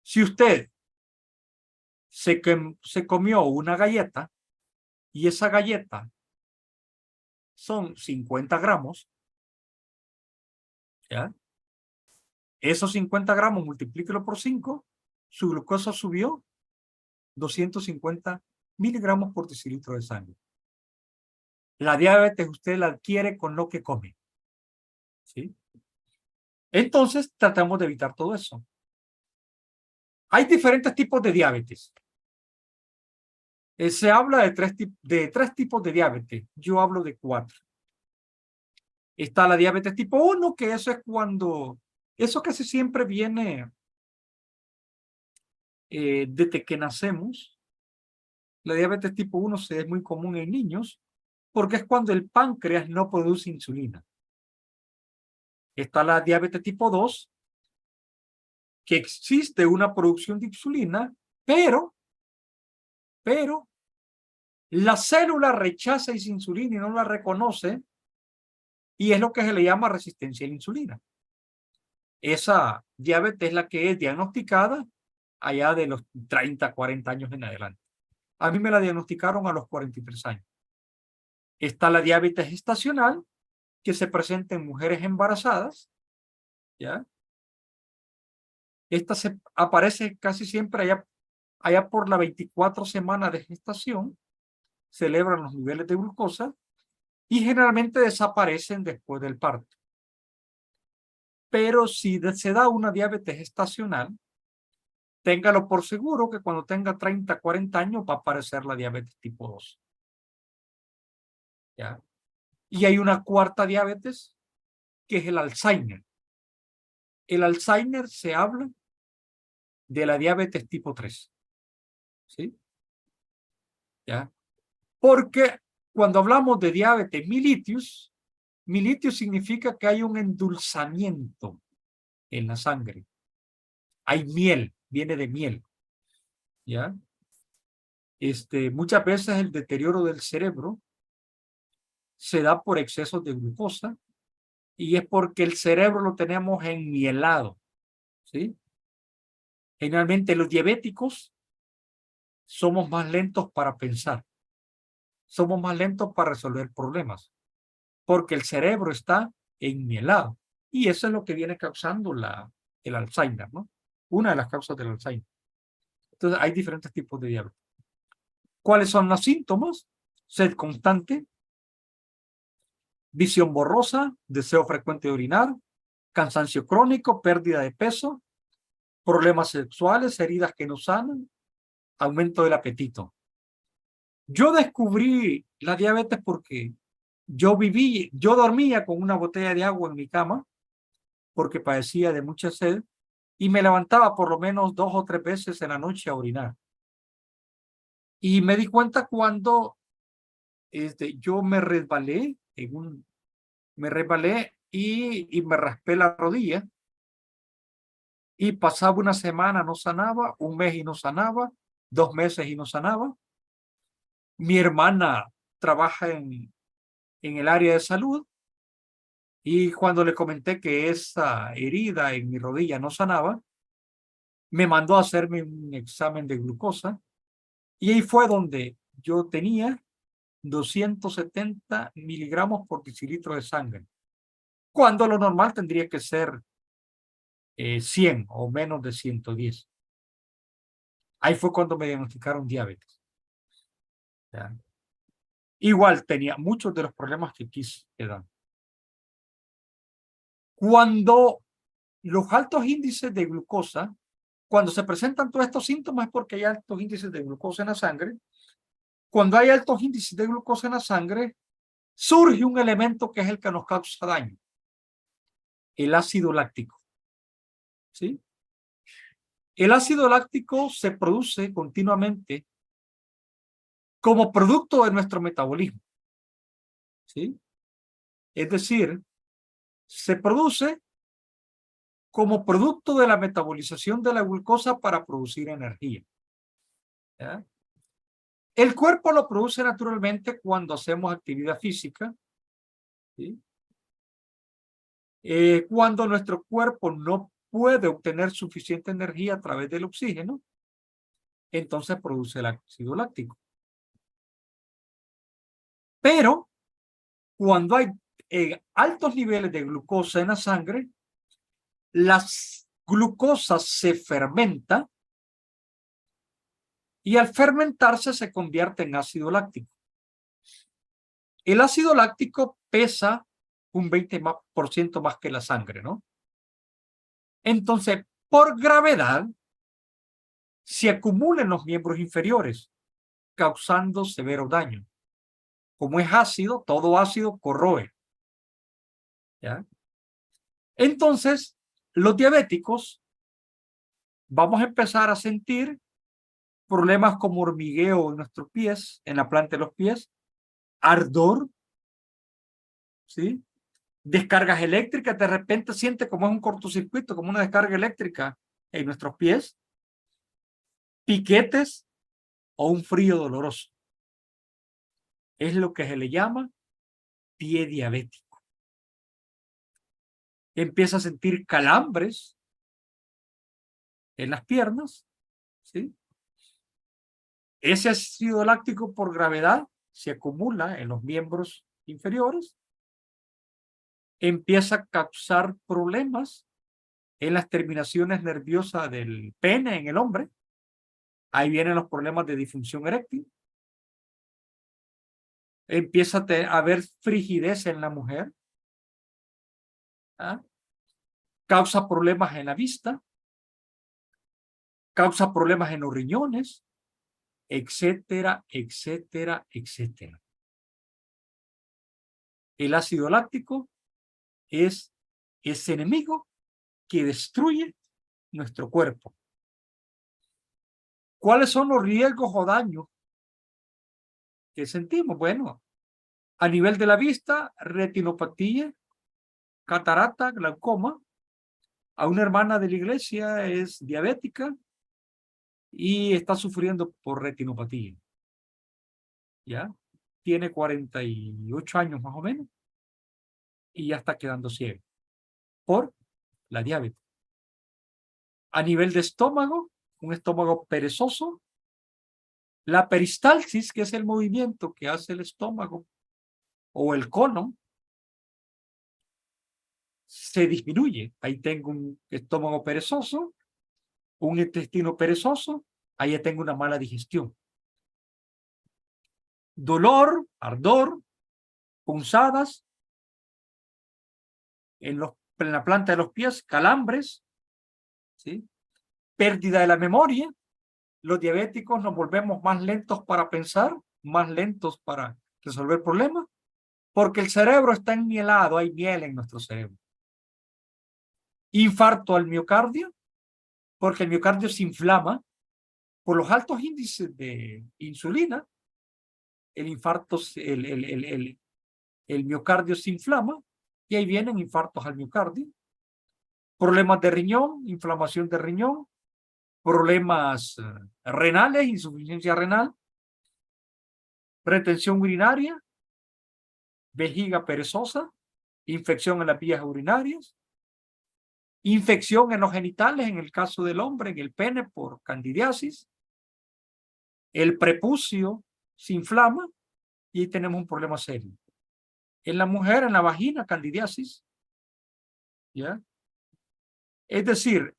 Si usted se comió una galleta y esa galleta son 50 gramos, ¿ya? Esos 50 gramos, multiplíquelo por 5, su glucosa subió 250 miligramos por decilitro de sangre. La diabetes usted la adquiere con lo que come. ¿Sí? Entonces, tratamos de evitar todo eso. Hay diferentes tipos de diabetes. Se habla de tres tipos de diabetes. Yo hablo de 4. Está la diabetes tipo 1, que eso es cuando, eso casi siempre viene desde que nacemos. La diabetes tipo 1 es muy común en niños porque es cuando el páncreas no produce insulina. Está la diabetes tipo 2, que existe una producción de insulina, pero la célula rechaza esa insulina y no la reconoce, y es lo que se le llama resistencia a la insulina. Esa diabetes es la que es diagnosticada allá de los 30, 40 años en adelante. A mí me la diagnosticaron a los 43 años. Está la diabetes gestacional, que se presenta en mujeres embarazadas, ¿ya? Esta aparece casi siempre allá por la 24 semanas de gestación, celebran los niveles de glucosa y generalmente desaparecen después del parto. Pero si se da una diabetes gestacional, téngalo por seguro que cuando tenga 30, 40 años va a aparecer la diabetes tipo 2. ¿Ya? Y hay una cuarta diabetes, que es el Alzheimer. el Alzheimer se habla de la diabetes tipo 3. ¿Sí? ¿Ya? Porque cuando hablamos de diabetes mellitus, mellitus significa que hay un endulzamiento en la sangre. Hay miel, viene de miel. ¿Ya? Muchas veces el deterioro del cerebro se da por excesos de glucosa y es porque el cerebro lo tenemos enmielado. ¿Sí? Generalmente los diabéticos somos más lentos para pensar. Somos más lentos para resolver problemas porque el cerebro está enmielado. Y eso es lo que viene causando el Alzheimer, ¿no? Una de las causas del Alzheimer. Entonces, hay diferentes tipos de diabetes. ¿Cuáles son los síntomas? Sed constante, visión borrosa, deseo frecuente de orinar, cansancio crónico, pérdida de peso, problemas sexuales, heridas que no sanan, aumento del apetito. Yo descubrí la diabetes porque yo dormía con una botella de agua en mi cama porque padecía de mucha sed y me levantaba por lo menos 2 o 3 veces en la noche a orinar. Y me di cuenta cuando yo me resbalé y me raspé la rodilla y pasaba una semana no sanaba, un mes y no sanaba, 2 meses y no sanaba. Mi hermana trabaja en el área de salud y cuando le comenté que esa herida en mi rodilla no sanaba, me mandó a hacerme un examen de glucosa y ahí fue donde yo tenía 270 miligramos por decilitro de sangre, cuando lo normal tendría que ser 100 o menos de 110. Ahí fue cuando me diagnosticaron diabetes. ¿Ya? Igual tenía muchos de los problemas que quise dan. Cuando los altos índices de glucosa, cuando se presentan todos estos síntomas es porque hay altos índices de glucosa en la sangre. Cuando hay altos índices de glucosa en la sangre, surge un elemento que es el que nos causa daño, el ácido láctico. ¿Sí? El ácido láctico se produce continuamente como producto de nuestro metabolismo. ¿Sí? Es decir, se produce como producto de la metabolización de la glucosa para producir energía. ¿Ya? El cuerpo lo produce naturalmente cuando hacemos actividad física. ¿Sí? Cuando nuestro cuerpo no puede obtener suficiente energía a través del oxígeno, entonces produce el ácido láctico. Pero cuando hay altos niveles de glucosa en la sangre, la glucosa se fermenta y al fermentarse se convierte en ácido láctico. El ácido láctico pesa un 20% más que la sangre, ¿no? Entonces, por gravedad, se acumula en los miembros inferiores, causando severo daño. Como es ácido, todo ácido corroe. ¿Ya? Entonces, los diabéticos vamos a empezar a sentir problemas como hormigueo en nuestros pies, en la planta de los pies, ardor, ¿sí? Descargas eléctricas, de repente siente como es un cortocircuito, como una descarga eléctrica en nuestros pies, piquetes o un frío doloroso. Es lo que se le llama pie diabético. Empieza a sentir calambres en las piernas, ¿sí? Ese ácido láctico por gravedad se acumula en los miembros inferiores, empieza a causar problemas en las terminaciones nerviosas del pene en el hombre. Ahí vienen los problemas de disfunción eréctil. Empieza a haber frigidez en la mujer. ¿Ah? Causa problemas en la vista. Causa problemas en los riñones, etcétera, etcétera, etcétera. El ácido láctico es ese enemigo que destruye nuestro cuerpo. ¿Cuáles son los riesgos o daños que sentimos? Bueno, a nivel de la vista, retinopatía, catarata, glaucoma. A una hermana de la iglesia es diabética y está sufriendo por retinopatía. ¿Ya? Tiene 48 años más o menos y ya está quedando ciega por la diabetes. A nivel de estómago, un estómago perezoso, la peristalsis, que es el movimiento que hace el estómago o el colon, se disminuye. Ahí tengo un estómago perezoso, un intestino perezoso, ahí ya tengo una mala digestión. Dolor, ardor, punzadas en la planta de los pies, calambres, ¿sí? Pérdida de la memoria. Los diabéticos nos volvemos más lentos para pensar, más lentos para resolver problemas, porque el cerebro está enmielado, hay miel en nuestro cerebro. Infarto al miocardio, porque el miocardio se inflama por los altos índices de insulina. El infarto, el miocardio se inflama y ahí vienen infartos al miocardio. Problemas de riñón, inflamación de riñón, problemas renales, insuficiencia renal, retención urinaria, vejiga perezosa, infección en las vías urinarias, infección en los genitales, en el caso del hombre, en el pene por candidiasis, el prepucio se inflama y ahí tenemos un problema serio. En la mujer, en la vagina, candidiasis, ¿ya? Es decir,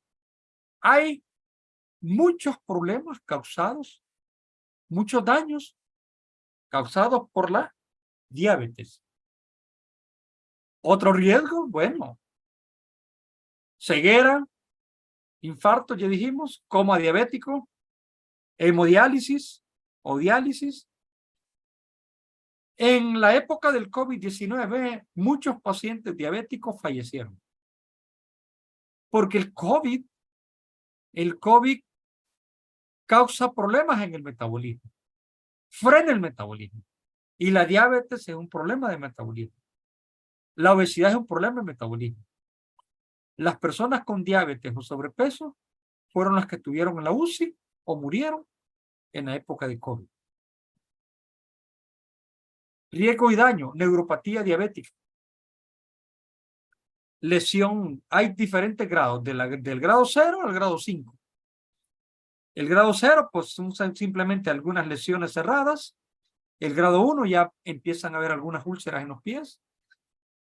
hay muchos problemas causados, muchos daños causados por la diabetes. Otro riesgo, bueno, ceguera, infarto, ya dijimos, coma diabético, hemodiálisis o diálisis. En la época del COVID-19, muchos pacientes diabéticos fallecieron. Porque el COVID causa problemas en el metabolismo, frena el metabolismo. Y la diabetes es un problema de metabolismo. La obesidad es un problema de metabolismo. Las personas con diabetes o sobrepeso fueron las que estuvieron en la UCI o murieron en la época de COVID. Riesgo y daño, neuropatía diabética. Lesión, hay diferentes grados, del grado 0 al grado 5. El grado 0, pues son simplemente algunas lesiones cerradas. El grado 1 ya empiezan a haber algunas úlceras en los pies.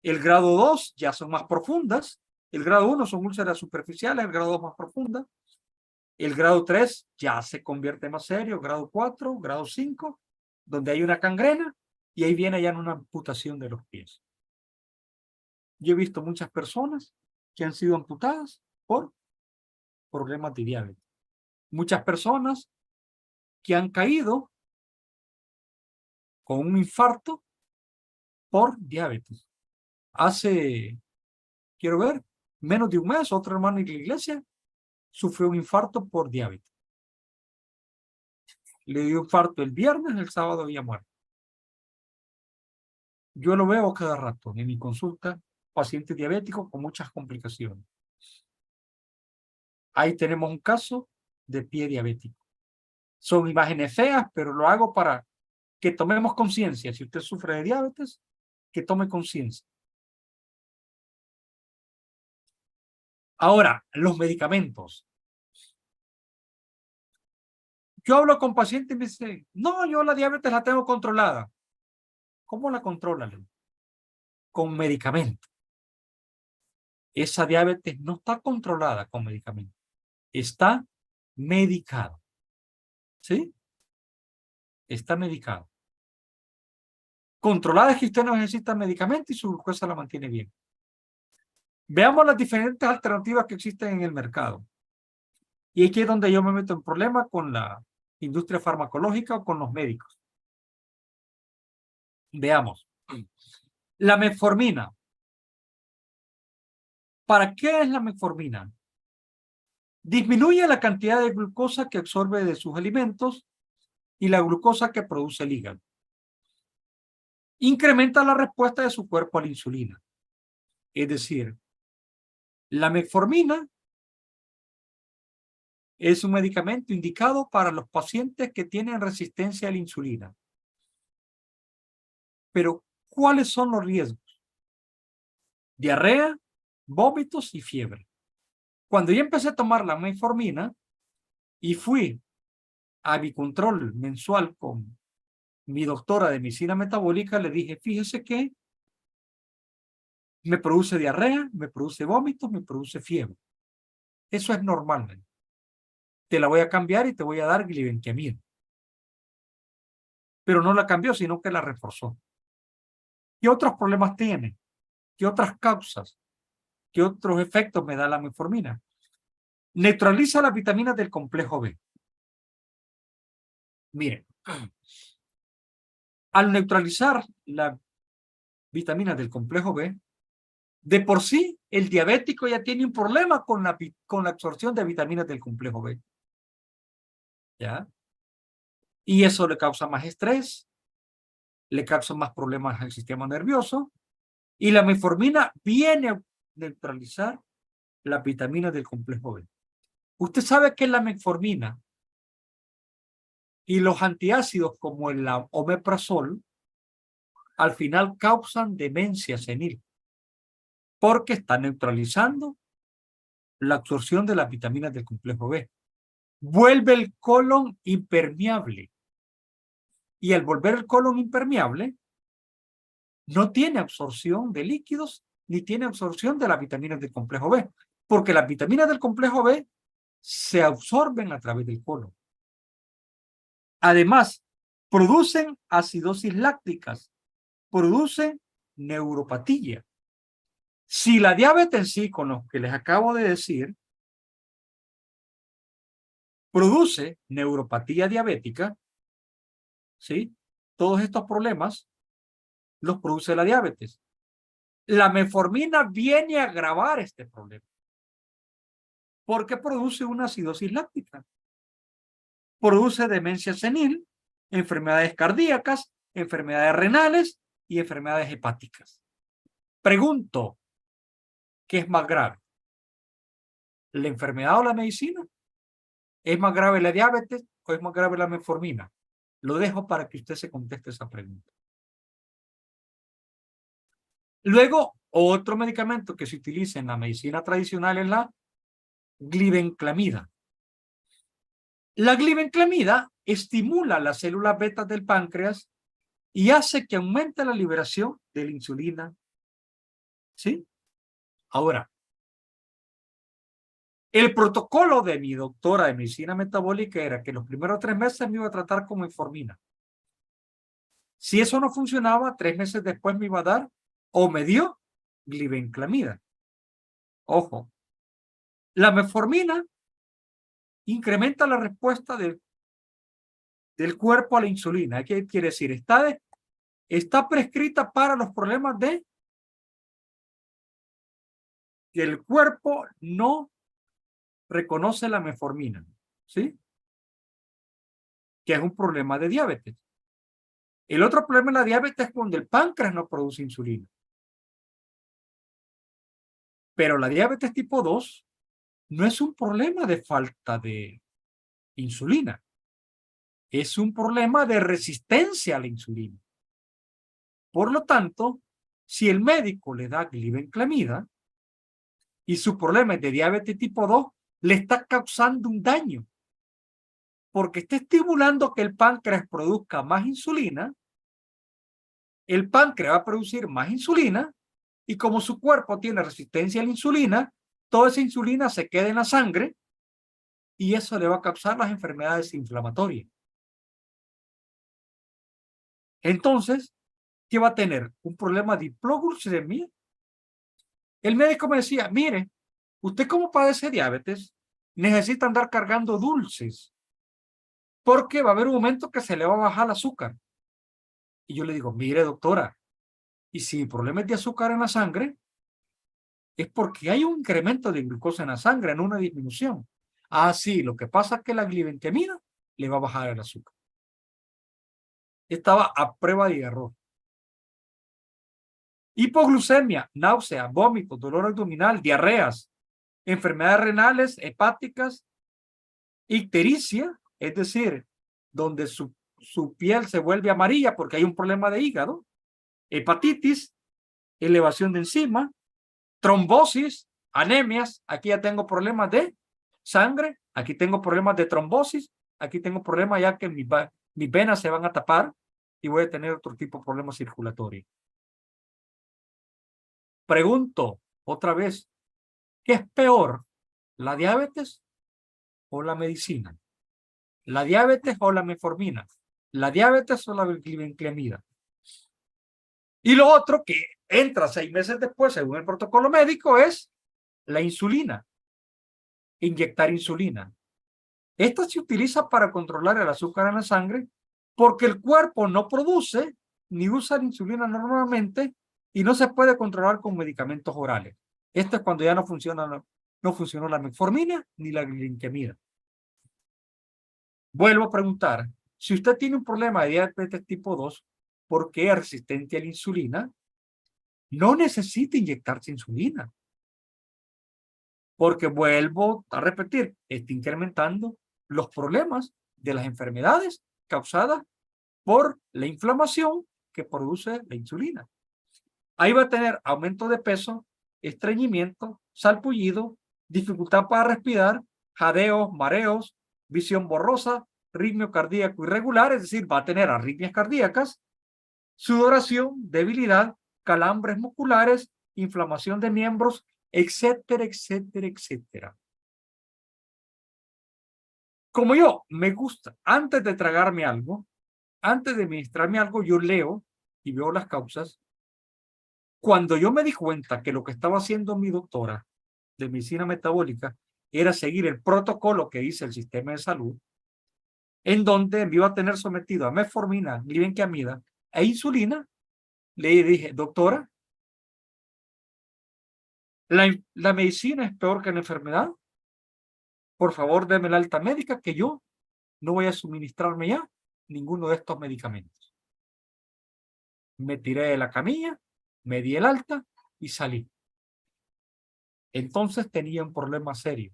El grado 2 ya son más profundas. El grado 1 son úlceras superficiales, el grado 2 más profunda. El grado 3 ya se convierte más serio, grado 4, grado 5, donde hay una gangrena y ahí viene ya una amputación de los pies. Yo he visto muchas personas que han sido amputadas por problemas de diabetes. Muchas personas que han caído con un infarto por diabetes. Hace, quiero ver, menos de un mes, otro hermano de la iglesia sufrió un infarto por diabetes. Le dio infarto el viernes, el sábado había muerto. Yo lo veo cada rato en mi consulta, pacientes diabéticos con muchas complicaciones. Ahí tenemos un caso de pie diabético. Son imágenes feas, pero lo hago para que tomemos conciencia. Si usted sufre de diabetes, que tome conciencia. Ahora, los medicamentos. Yo hablo con pacientes y me dicen, no, yo la diabetes la tengo controlada. ¿Cómo la controlan? Con medicamento. Esa diabetes no está controlada con medicamento. Está medicada. ¿Sí? Está medicada. Controlada es que usted no necesita medicamento y su glucosa la mantiene bien. Veamos las diferentes alternativas que existen en el mercado. Y aquí es donde yo me meto en problemas con la industria farmacológica o con los médicos. Veamos. La metformina. ¿Para qué es la metformina? Disminuye la cantidad de glucosa que absorbe de sus alimentos y la glucosa que produce el hígado. Incrementa la respuesta de su cuerpo a la insulina. Es decir, la metformina es un medicamento indicado para los pacientes que tienen resistencia a la insulina. Pero, ¿cuáles son los riesgos? Diarrea, vómitos y fiebre. Cuando yo empecé a tomar la metformina y fui a mi control mensual con mi doctora de medicina metabólica, le dije, fíjese que me produce diarrea, me produce vómitos, me produce fiebre. Eso es normal. Te la voy a cambiar y te voy a dar glibenclamida. Pero no la cambió, sino que la reforzó. ¿Qué otros problemas tiene? ¿Qué otras causas? ¿Qué otros efectos me da la metformina? Neutraliza las vitaminas del complejo B. Miren, al neutralizar las vitaminas del complejo B, de por sí el diabético ya tiene un problema con la absorción de vitaminas del complejo B. ¿Ya? Y eso le causa más estrés, le causa más problemas al sistema nervioso, y la metformina viene a neutralizar las vitaminas del complejo B. Usted sabe que la metformina y los antiácidos como el omeprazol al final causan demencia senil porque están neutralizando la absorción de las vitaminas del complejo B. Vuelve el colon impermeable y al volver el colon impermeable no tiene absorción de líquidos ni tiene absorción de las vitaminas del complejo B, porque las vitaminas del complejo B se absorben a través del colon. Además, producen acidosis lácticas, producen neuropatía. Si la diabetes en sí, con lo que les acabo de decir, produce neuropatía diabética, ¿sí? Todos estos problemas los produce la diabetes. La metformina viene a agravar este problema porque produce una acidosis láctica. Produce demencia senil, enfermedades cardíacas, enfermedades renales y enfermedades hepáticas. Pregunto, ¿qué es más grave? ¿La enfermedad o la medicina? ¿Es más grave la diabetes o es más grave la metformina? Lo dejo para que usted se conteste esa pregunta. Luego, otro medicamento que se utiliza en la medicina tradicional es la glibenclamida. La glibenclamida estimula las células betas del páncreas y hace que aumente la liberación de la insulina. ¿Sí? Ahora, el protocolo de mi doctora de medicina metabólica era que los primeros 3 meses me iba a tratar con metformina. Si eso no funcionaba, 3 meses después me iba a dar o me dio glibenclamida. Ojo, la metformina incrementa la respuesta del cuerpo a la insulina. ¿Qué quiere decir? Está prescrita para los problemas de que el cuerpo no reconoce la metformina, ¿sí? Que es un problema de diabetes. El otro problema de la diabetes es cuando el páncreas no produce insulina. Pero la diabetes tipo 2 no es un problema de falta de insulina. Es un problema de resistencia a la insulina. Por lo tanto, si el médico le da glibenclamida y su problema es de diabetes tipo 2, le está causando un daño porque está estimulando que el páncreas produzca más insulina. El páncreas va a producir más insulina y como su cuerpo tiene resistencia a la insulina, toda esa insulina se queda en la sangre y eso le va a causar las enfermedades inflamatorias. Entonces, ¿qué va a tener? Un problema de hipoglucemia. El médico me decía, mire, usted como padece diabetes, necesita andar cargando dulces porque va a haber un momento que se le va a bajar el azúcar. Y yo le digo, mire doctora, y si mi problema es de azúcar en la sangre, es porque hay un incremento de glucosa en la sangre, no una disminución. Ah, sí, lo que pasa es que la glibenclamida le va a bajar el azúcar. Estaba a prueba de error. Hipoglucemia, náusea, vómito, dolor abdominal, diarreas, enfermedades renales, hepáticas, ictericia, es decir, donde su piel se vuelve amarilla porque hay un problema de hígado, hepatitis, elevación de enzima, trombosis, anemias, aquí ya tengo problemas de sangre, aquí tengo problemas de trombosis, aquí tengo problemas ya que mis venas se van a tapar y voy a tener otro tipo de problemas circulatorios. Pregunto otra vez, ¿qué es peor, la diabetes o la medicina? ¿La diabetes o la metformina? ¿La diabetes o la glibenclamida? Y lo otro que entra 6 meses después, según el protocolo médico, es la insulina. Inyectar insulina. Esta se utiliza para controlar el azúcar en la sangre porque el cuerpo no produce ni usa la insulina normalmente y no se puede controlar con medicamentos orales. Esto es cuando ya no funciona, no funcionó la metformina ni la glibenclamida. Vuelvo a preguntar, si usted tiene un problema de diabetes tipo 2, ¿por qué es resistente a la insulina? No necesita inyectarse insulina. Porque vuelvo a repetir, está incrementando los problemas de las enfermedades causadas por la inflamación que produce la insulina. Ahí va a tener aumento de peso, estreñimiento, salpullido, dificultad para respirar, jadeos, mareos, visión borrosa, ritmo cardíaco irregular, es decir, va a tener arritmias cardíacas, sudoración, debilidad, calambres musculares, inflamación de miembros, etcétera, etcétera, etcétera. Como yo me gusta, antes de tragarme algo, antes de administrarme algo, yo leo y veo las causas. Cuando yo me di cuenta que lo que estaba haciendo mi doctora de medicina metabólica era seguir el protocolo que dice el sistema de salud, en donde me iba a tener sometido a metformina, glibenclamida e insulina, le dije, doctora, la medicina es peor que la enfermedad. Por favor, déme la alta médica que yo no voy a suministrarme ya ninguno de estos medicamentos. Me tiré de la camilla, me di el alta y salí. Entonces tenía un problema serio.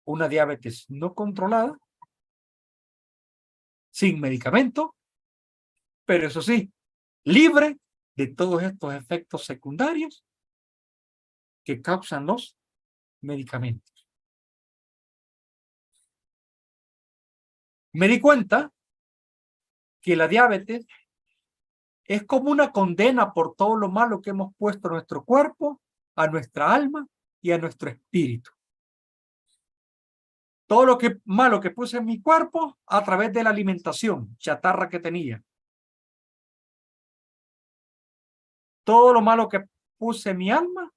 Una diabetes no controlada, sin medicamento, pero eso sí, libre de todos estos efectos secundarios que causan los medicamentos. Me di cuenta que la diabetes es como una condena por todo lo malo que hemos puesto a nuestro cuerpo, a nuestra alma y a nuestro espíritu. Todo lo malo que puse en mi cuerpo a través de la alimentación chatarra que tenía. Todo lo malo que puse en mi alma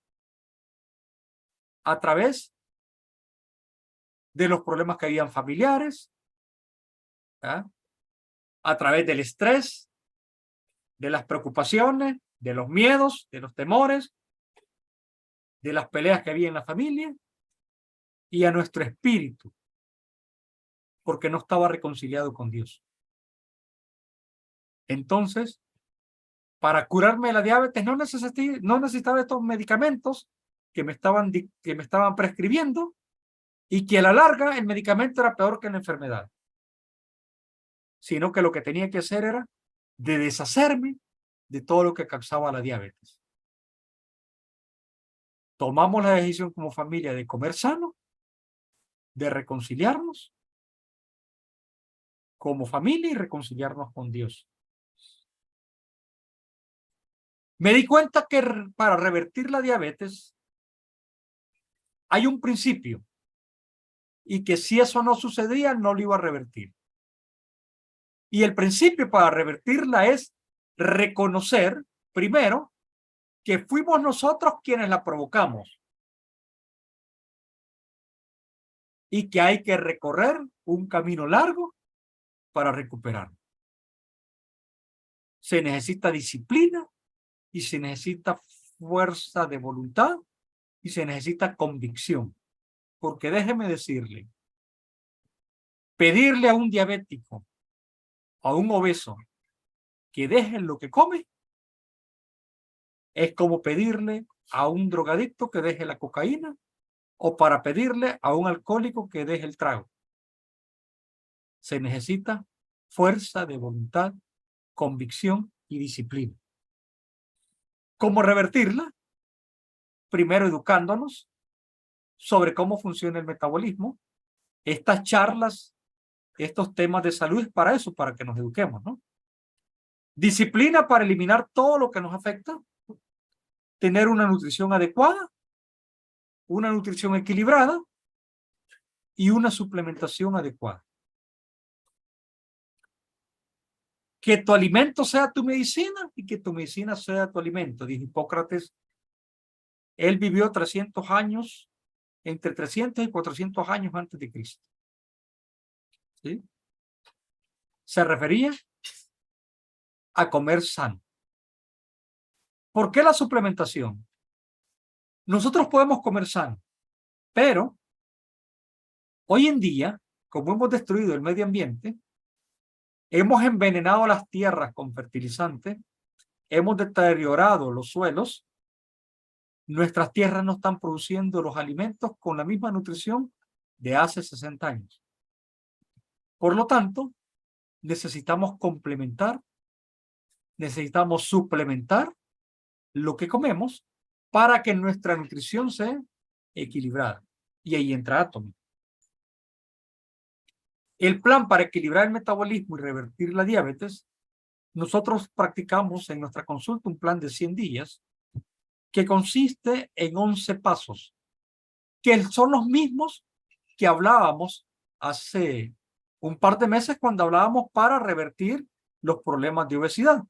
a través de los problemas que habían familiares, ¿ah? A través del estrés, de las preocupaciones, de los miedos, de los temores, de las peleas que había en la familia y a nuestro espíritu, porque no estaba reconciliado con Dios. Entonces, para curarme la diabetes no necesitaba estos medicamentos que me estaban prescribiendo y que a la larga el medicamento era peor que la enfermedad, sino que lo que tenía que hacer era de deshacerme de todo lo que causaba la diabetes. Tomamos la decisión como familia de comer sano, de reconciliarnos como familia y reconciliarnos con Dios. Me di cuenta que para revertir la diabetes hay un principio y que si eso no sucedía no lo iba a revertir. Y el principio para revertirla es reconocer primero que fuimos nosotros quienes la provocamos y que hay que recorrer un camino largo para recuperar. Se necesita disciplina y se necesita fuerza de voluntad y se necesita convicción. Porque déjeme decirle, pedirle a un diabético, a un obeso, que deje lo que come, es como pedirle a un drogadicto que deje la cocaína o para pedirle a un alcohólico que deje el trago. Se necesita fuerza de voluntad, convicción y disciplina. ¿Cómo revertirla? Primero educándonos sobre cómo funciona el metabolismo. Estas charlas, estos temas de salud es para eso, para que nos eduquemos, ¿no? Disciplina para eliminar todo lo que nos afecta. Tener una nutrición adecuada, una nutrición equilibrada y una suplementación adecuada. Que tu alimento sea tu medicina y que tu medicina sea tu alimento, dijo Hipócrates. Él vivió 300 años, entre 300 y 400 años antes de Cristo. ¿Sí? Se refería a comer sano. ¿Por qué la suplementación? Nosotros podemos comer sano, pero hoy en día, como hemos destruido el medio ambiente, hemos envenenado las tierras con fertilizantes, hemos deteriorado los suelos, nuestras tierras no están produciendo los alimentos con la misma nutrición de hace 60 años. Por lo tanto, necesitamos complementar, necesitamos suplementar lo que comemos para que nuestra nutrición sea equilibrada. Y ahí entra Atomy. El plan para equilibrar el metabolismo y revertir la diabetes, nosotros practicamos en nuestra consulta un plan de 100 días que consiste en 11 pasos, que son los mismos que hablábamos hace un par de meses cuando hablábamos para revertir los problemas de obesidad,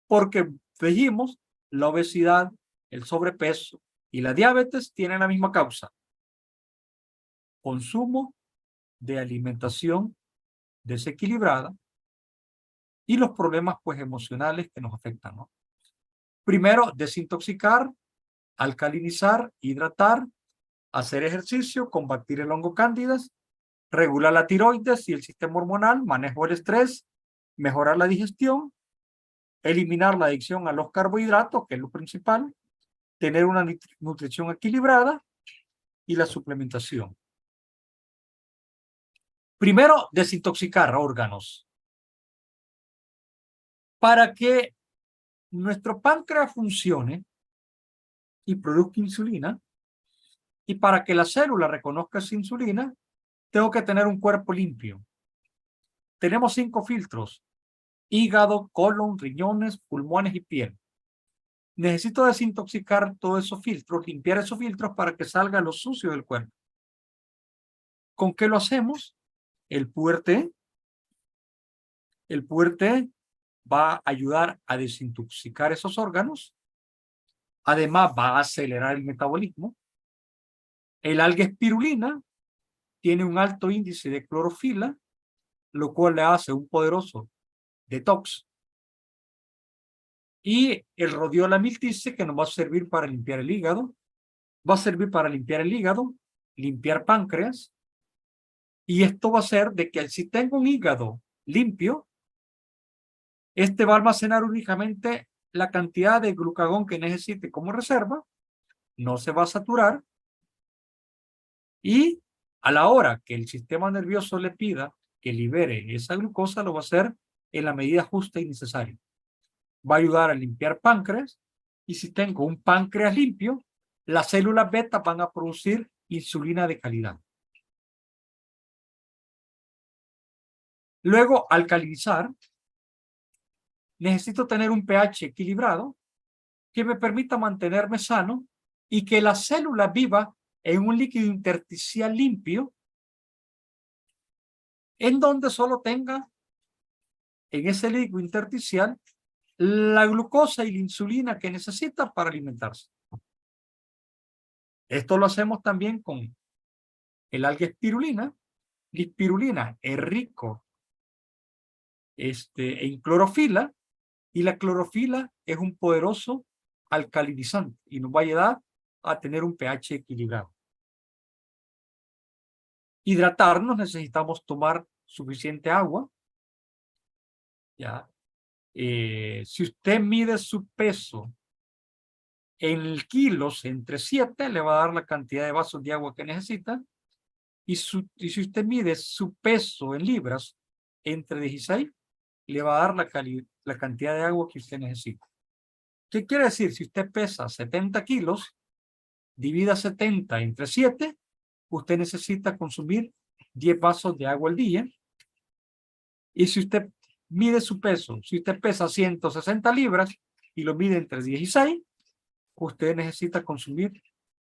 porque dijimos la obesidad, el sobrepeso y la diabetes tienen la misma causa: consumo de alimentación desequilibrada y los problemas pues emocionales que nos afectan, ¿no? Primero, desintoxicar, alcalinizar, hidratar, hacer ejercicio, combatir el hongo cándidas, regular la tiroides y el sistema hormonal, manejo del estrés, mejorar la digestión, eliminar la adicción a los carbohidratos, que es lo principal, tener una nutrición equilibrada y la suplementación. Primero, desintoxicar órganos. Para que nuestro páncreas funcione y produzca insulina, y para que la célula reconozca esa insulina, tengo que tener un cuerpo limpio. Tenemos 5 filtros: hígado, colon, riñones, pulmones y piel. Necesito desintoxicar todos esos filtros, limpiar esos filtros para que salga lo sucio del cuerpo. ¿Con qué lo hacemos? El puer-té. El puer-té va a ayudar a desintoxicar esos órganos. Además, va a acelerar el metabolismo. El alga espirulina tiene un alto índice de clorofila, lo cual le hace un poderoso detox. Y el Rhodiola miltice, que nos va a servir para limpiar el hígado, va a servir para limpiar el hígado, limpiar páncreas, y esto va a hacer de que si tengo un hígado limpio, este va a almacenar únicamente la cantidad de glucagón que necesite como reserva, no se va a saturar, y a la hora que el sistema nervioso le pida que libere esa glucosa, lo va a hacer en la medida justa y necesaria. Va a ayudar a limpiar páncreas, y si tengo un páncreas limpio, las células beta van a producir insulina de calidad. Luego, alcalinizar. Necesito tener un pH equilibrado que me permita mantenerme sano y que la célula viva en un líquido intersticial limpio, en donde solo tenga en ese líquido intersticial la glucosa y la insulina que necesita para alimentarse. Esto lo hacemos también con el alga espirulina. La espirulina es rico en clorofila, y la clorofila es un poderoso alcalinizante y nos va a ayudar a tener un pH equilibrado. Hidratarnos, necesitamos tomar suficiente agua. ¿Ya? Si usted mide su peso en kilos, entre 7, le va a dar la cantidad de vasos de agua que necesita. Y si usted mide su peso en libras, entre 16, le va a dar la cantidad de agua que usted necesita. ¿Qué quiere decir? Si usted pesa 70 kilos, divida 70 entre 7, usted necesita consumir 10 vasos de agua al día. Y si usted mide su peso, si usted pesa 160 libras y lo mide entre 16, usted necesita consumir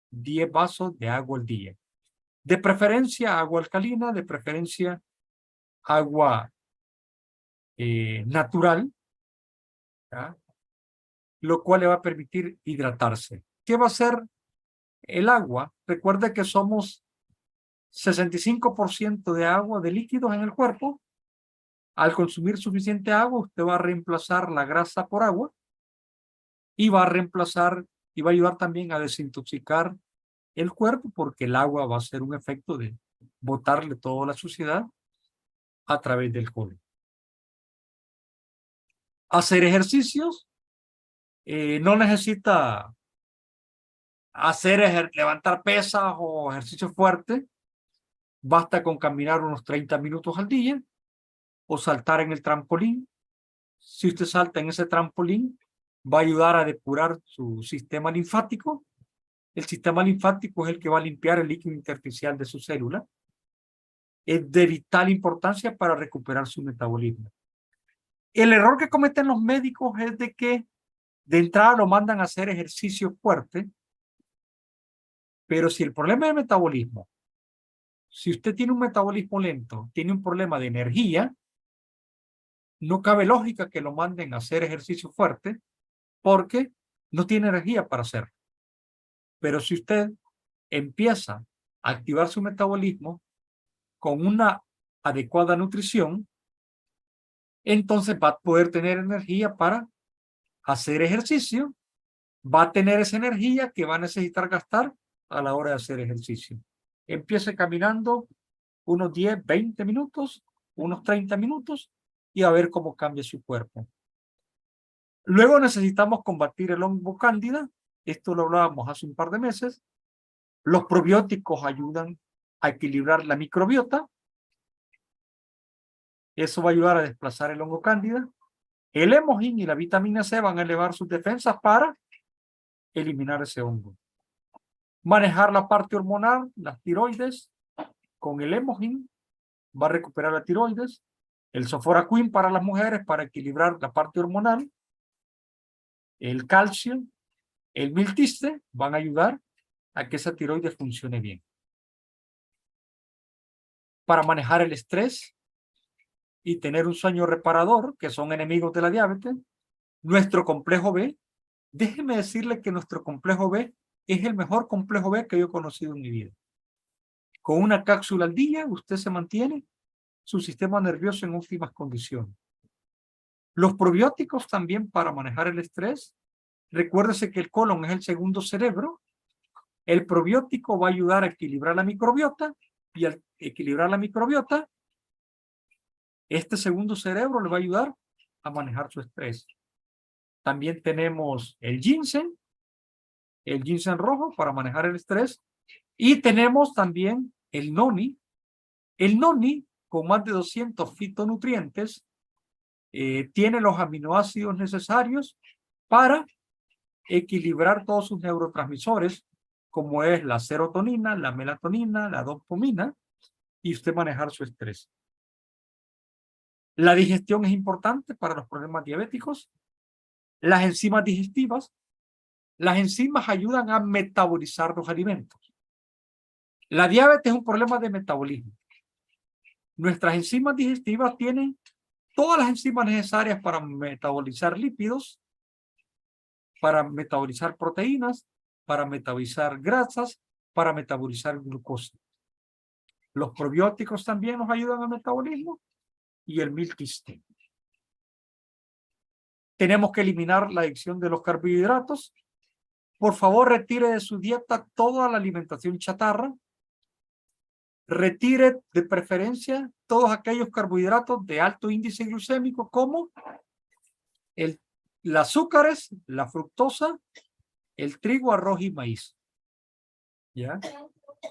10 vasos de agua al día. De preferencia agua alcalina, de preferencia agua natural, ¿ya? Lo cual le va a permitir hidratarse. ¿Qué va a hacer el agua? Recuerde que somos 65% de agua, de líquidos en el cuerpo. Al consumir suficiente agua, usted va a reemplazar la grasa por agua y va a reemplazar y va a ayudar también a desintoxicar el cuerpo, porque el agua va a hacer un efecto de botarle toda la suciedad a través del colon. Hacer ejercicios, no necesita levantar pesas o ejercicios fuertes. Basta con caminar unos 30 minutos al día o saltar en el trampolín. Si usted salta en ese trampolín, va a ayudar a depurar su sistema linfático. El sistema linfático es el que va a limpiar el líquido intersticial de su célula. Es de vital importancia para recuperar su metabolismo. El error que cometen los médicos es de que de entrada lo mandan a hacer ejercicio fuerte, pero si el problema es metabolismo, si usted tiene un metabolismo lento, tiene un problema de energía, no cabe lógica que lo manden a hacer ejercicio fuerte porque no tiene energía para hacerlo. Pero si usted empieza a activar su metabolismo con una adecuada nutrición, entonces va a poder tener energía para hacer ejercicio, va a tener esa energía que va a necesitar gastar a la hora de hacer ejercicio. Empiece caminando unos 10, 20 minutos, unos 30 minutos y a ver cómo cambia su cuerpo. Luego necesitamos combatir el hongo cándida. Esto lo hablábamos hace un par de meses. Los probióticos ayudan a equilibrar la microbiota. Eso va a ayudar a desplazar el hongo cándida. El hemogin y la vitamina C van a elevar sus defensas para eliminar ese hongo. Manejar la parte hormonal, las tiroides, con el hemogin va a recuperar la tiroides. El Soforaquin para las mujeres para equilibrar la parte hormonal. El calcio, el miltiste van a ayudar a que esa tiroides funcione bien. Para manejar el estrés y tener un sueño reparador, que son enemigos de la diabetes, nuestro complejo B, déjeme decirle que nuestro complejo B es el mejor complejo B que yo he conocido en mi vida. Con una cápsula al día, usted se mantiene su sistema nervioso en óptimas condiciones. Los probióticos también para manejar el estrés. Recuérdese que el colon es el segundo cerebro. El probiótico va a ayudar a equilibrar la microbiota y al equilibrar la microbiota, este segundo cerebro le va a ayudar a manejar su estrés. También tenemos el ginseng rojo para manejar el estrés, y tenemos también el noni. El noni, con más de 200 fitonutrientes, tiene los aminoácidos necesarios para equilibrar todos sus neurotransmisores, como es la serotonina, la melatonina, la dopamina, y usted manejar su estrés. La digestión es importante para los problemas diabéticos. Las enzimas digestivas. Las enzimas ayudan a metabolizar los alimentos. La diabetes es un problema de metabolismo. Nuestras enzimas digestivas tienen todas las enzimas necesarias para metabolizar lípidos, para metabolizar proteínas, para metabolizar grasas, para metabolizar glucosa. Los probióticos también nos ayudan al metabolismo y el miltiste. Tenemos que eliminar la adicción de los carbohidratos. por favor retire de su dieta toda la alimentación chatarra. Retire de preferencia todos aquellos carbohidratos de alto índice glucémico como los azúcares, la fructosa, el trigo, arroz y maíz. ¿Ya?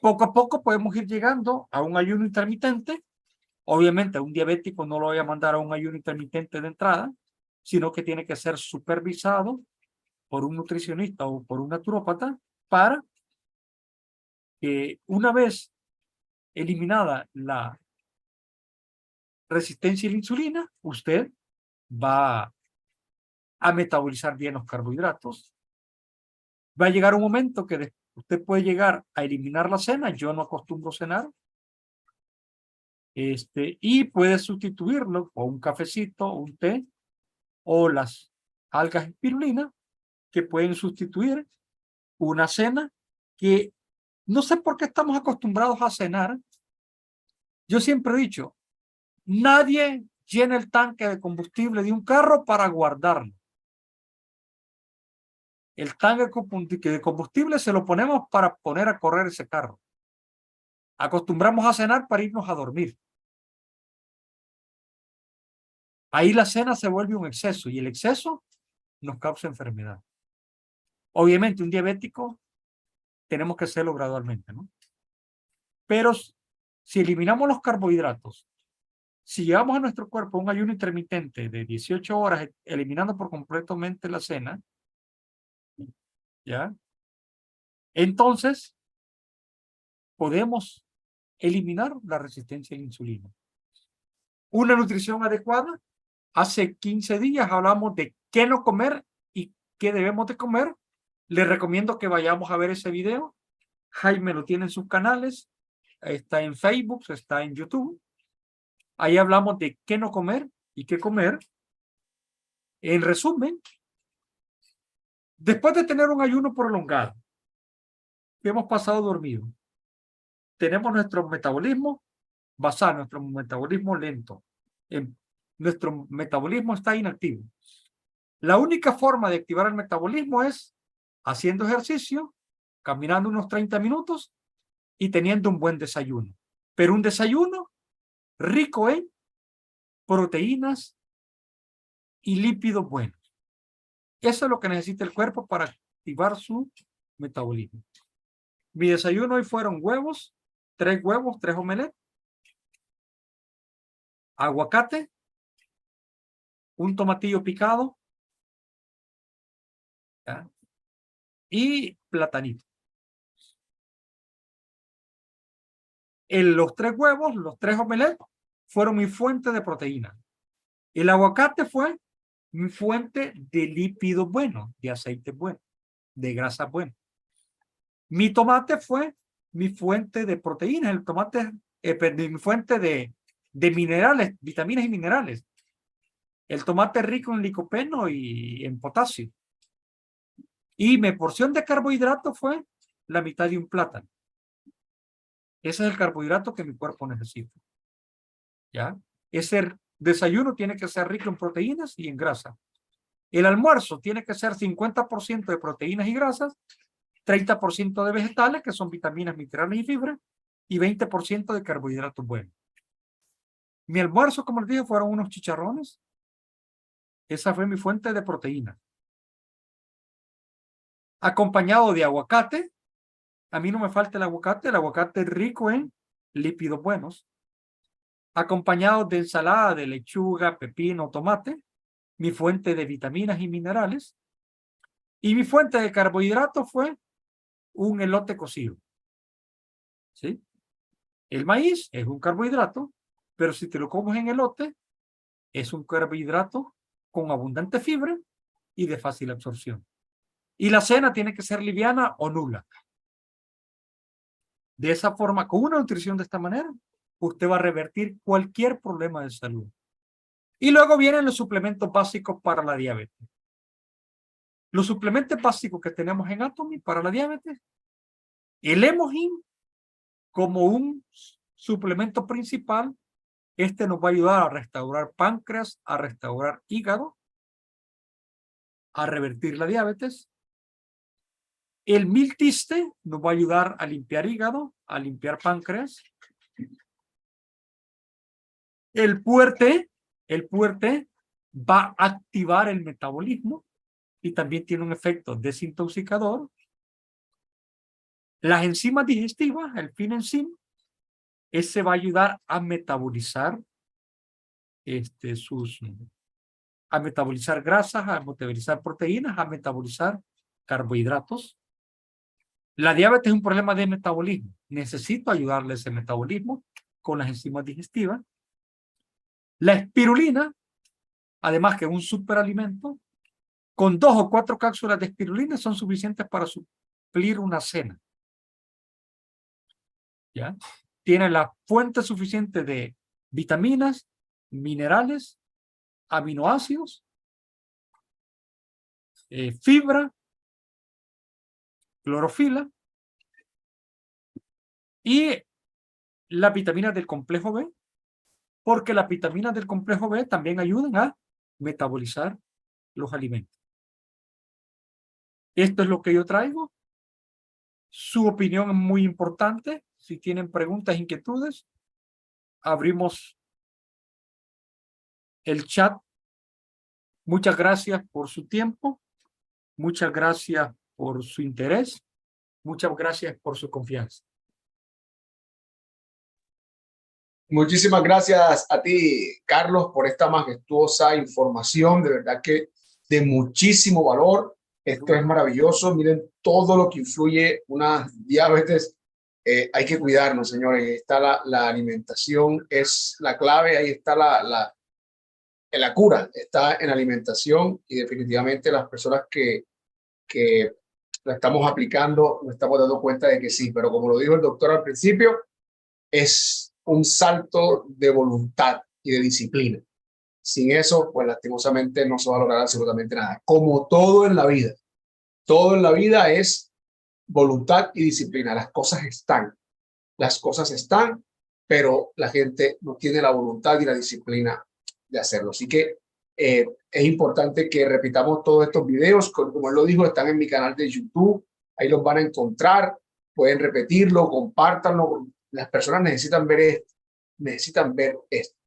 Poco a poco podemos ir llegando a un ayuno intermitente. Obviamente a un diabético no lo voy a mandar a un ayuno intermitente de entrada, sino que tiene que ser supervisado por un nutricionista o por un naturópata para que una vez eliminada la resistencia a la insulina, usted va a metabolizar bien los carbohidratos. Va a llegar un momento que usted puede llegar a eliminar la cena. Yo no acostumbro cenar. Y puede sustituirlo por un cafecito, un té o las algas espirulina que pueden sustituir una cena que no sé por qué estamos acostumbrados a cenar. Yo siempre he dicho, nadie llena el tanque de combustible de un carro para guardarlo. El tanque de combustible se lo ponemos para poner a correr ese carro. Acostumbramos a cenar para irnos a dormir. Ahí la cena se vuelve un exceso y el exceso nos causa enfermedad. Obviamente un diabético tenemos que hacerlo gradualmente, ¿no? Pero si eliminamos los carbohidratos, si llevamos a nuestro cuerpo un ayuno intermitente de 18 horas, eliminando por completamente la cena, ¿ya? Entonces, podemos eliminar la resistencia a la insulina. Una nutrición adecuada. Hace 15 días hablamos de qué no comer y qué debemos de comer. Les recomiendo que vayamos a ver ese video. Jaime lo tiene en sus canales. Está en Facebook, está en YouTube. Ahí hablamos de qué no comer y qué comer. En resumen, después de tener un ayuno prolongado, que hemos pasado dormido, tenemos nuestro metabolismo basado en nuestro metabolismo lento. Nuestro metabolismo está inactivo. La única forma de activar el metabolismo es haciendo ejercicio, caminando unos 30 minutos y teniendo un buen desayuno. Pero un desayuno rico en proteínas y lípidos buenos. Eso es lo que necesita el cuerpo para activar su metabolismo. Mi desayuno hoy fueron huevos, 3 omelets, aguacate, un tomatillo picado, ¿ya? Y platanito. Los 3 huevos, los 3 omelets fueron mi fuente de proteína. El aguacate fue mi fuente de lípidos buenos, de aceite bueno, de grasa buena. Mi tomate fue mi fuente de proteínas. El tomate mi fuente de minerales, vitaminas y minerales. El tomate rico en licopeno y en potasio. Y mi porción de carbohidrato fue la mitad de un plátano. Ese es el carbohidrato que mi cuerpo necesita. ¿Ya? Ese desayuno tiene que ser rico en proteínas y en grasa. El almuerzo tiene que ser 50% de proteínas y grasas, 30% de vegetales, que son vitaminas, minerales y fibra, y 20% de carbohidratos buenos. Mi almuerzo, como les dije, fueron unos chicharrones. Esa fue mi fuente de proteína. Acompañado de aguacate. A mí no me falta el aguacate es rico en lípidos buenos. Acompañado de ensalada de lechuga, pepino, tomate, mi fuente de vitaminas y minerales. Y mi fuente de carbohidrato fue un elote cocido. ¿Sí? El maíz es un carbohidrato, pero si te lo comes en elote, es un carbohidrato con abundante fibra y de fácil absorción. Y la cena tiene que ser liviana o nula. De esa forma, con una nutrición de esta manera, usted va a revertir cualquier problema de salud. Y luego vienen los suplementos básicos para la diabetes. Los suplementos básicos que tenemos en Atomy para la diabetes, el Hemohin como un suplemento principal, este nos va a ayudar a restaurar páncreas, a restaurar hígado, a revertir la diabetes. El miltiste nos va a ayudar a limpiar hígado, a limpiar páncreas. El puerte va a activar el metabolismo y también tiene un efecto desintoxicador. Las enzimas digestivas, el finenzim, ese va a ayudar a metabolizar a metabolizar grasas, a metabolizar proteínas, a metabolizar carbohidratos. La diabetes es un problema de metabolismo. Necesito ayudarle a ese metabolismo con las enzimas digestivas. La espirulina, además que es un superalimento, con 2 o 4 cápsulas de espirulina son suficientes para suplir una cena. ¿Ya? Tiene la fuente suficiente de vitaminas, minerales, aminoácidos, fibra, clorofila y las vitaminas del complejo B, porque las vitaminas del complejo B también ayudan a metabolizar los alimentos. Esto es lo que yo traigo. Su opinión es muy importante. Si tienen preguntas, inquietudes, abrimos el chat. Muchas gracias por su tiempo. Muchas gracias por su interés. Muchas gracias por su confianza. Muchísimas gracias a ti, Carlos, por esta majestuosa información, de verdad que de muchísimo valor. Esto es maravilloso. Miren todo lo que influye una diabetes. Hay que cuidarnos, señores. Está la alimentación, es la clave. Ahí está la cura, está en la alimentación, y definitivamente las personas que la estamos aplicando nos estamos dando cuenta de que sí, pero como lo dijo el doctor al principio, es un salto de voluntad y de disciplina. Sin eso, pues lastimosamente no se va a lograr absolutamente nada. Como todo en la vida es voluntad y disciplina. Las cosas están, pero la gente no tiene la voluntad y la disciplina de hacerlo. Así que es importante que repitamos todos estos videos. Como él lo dijo, están en mi canal de YouTube. Ahí los van a encontrar. Pueden repetirlo, compártanlo. Las personas necesitan ver esto.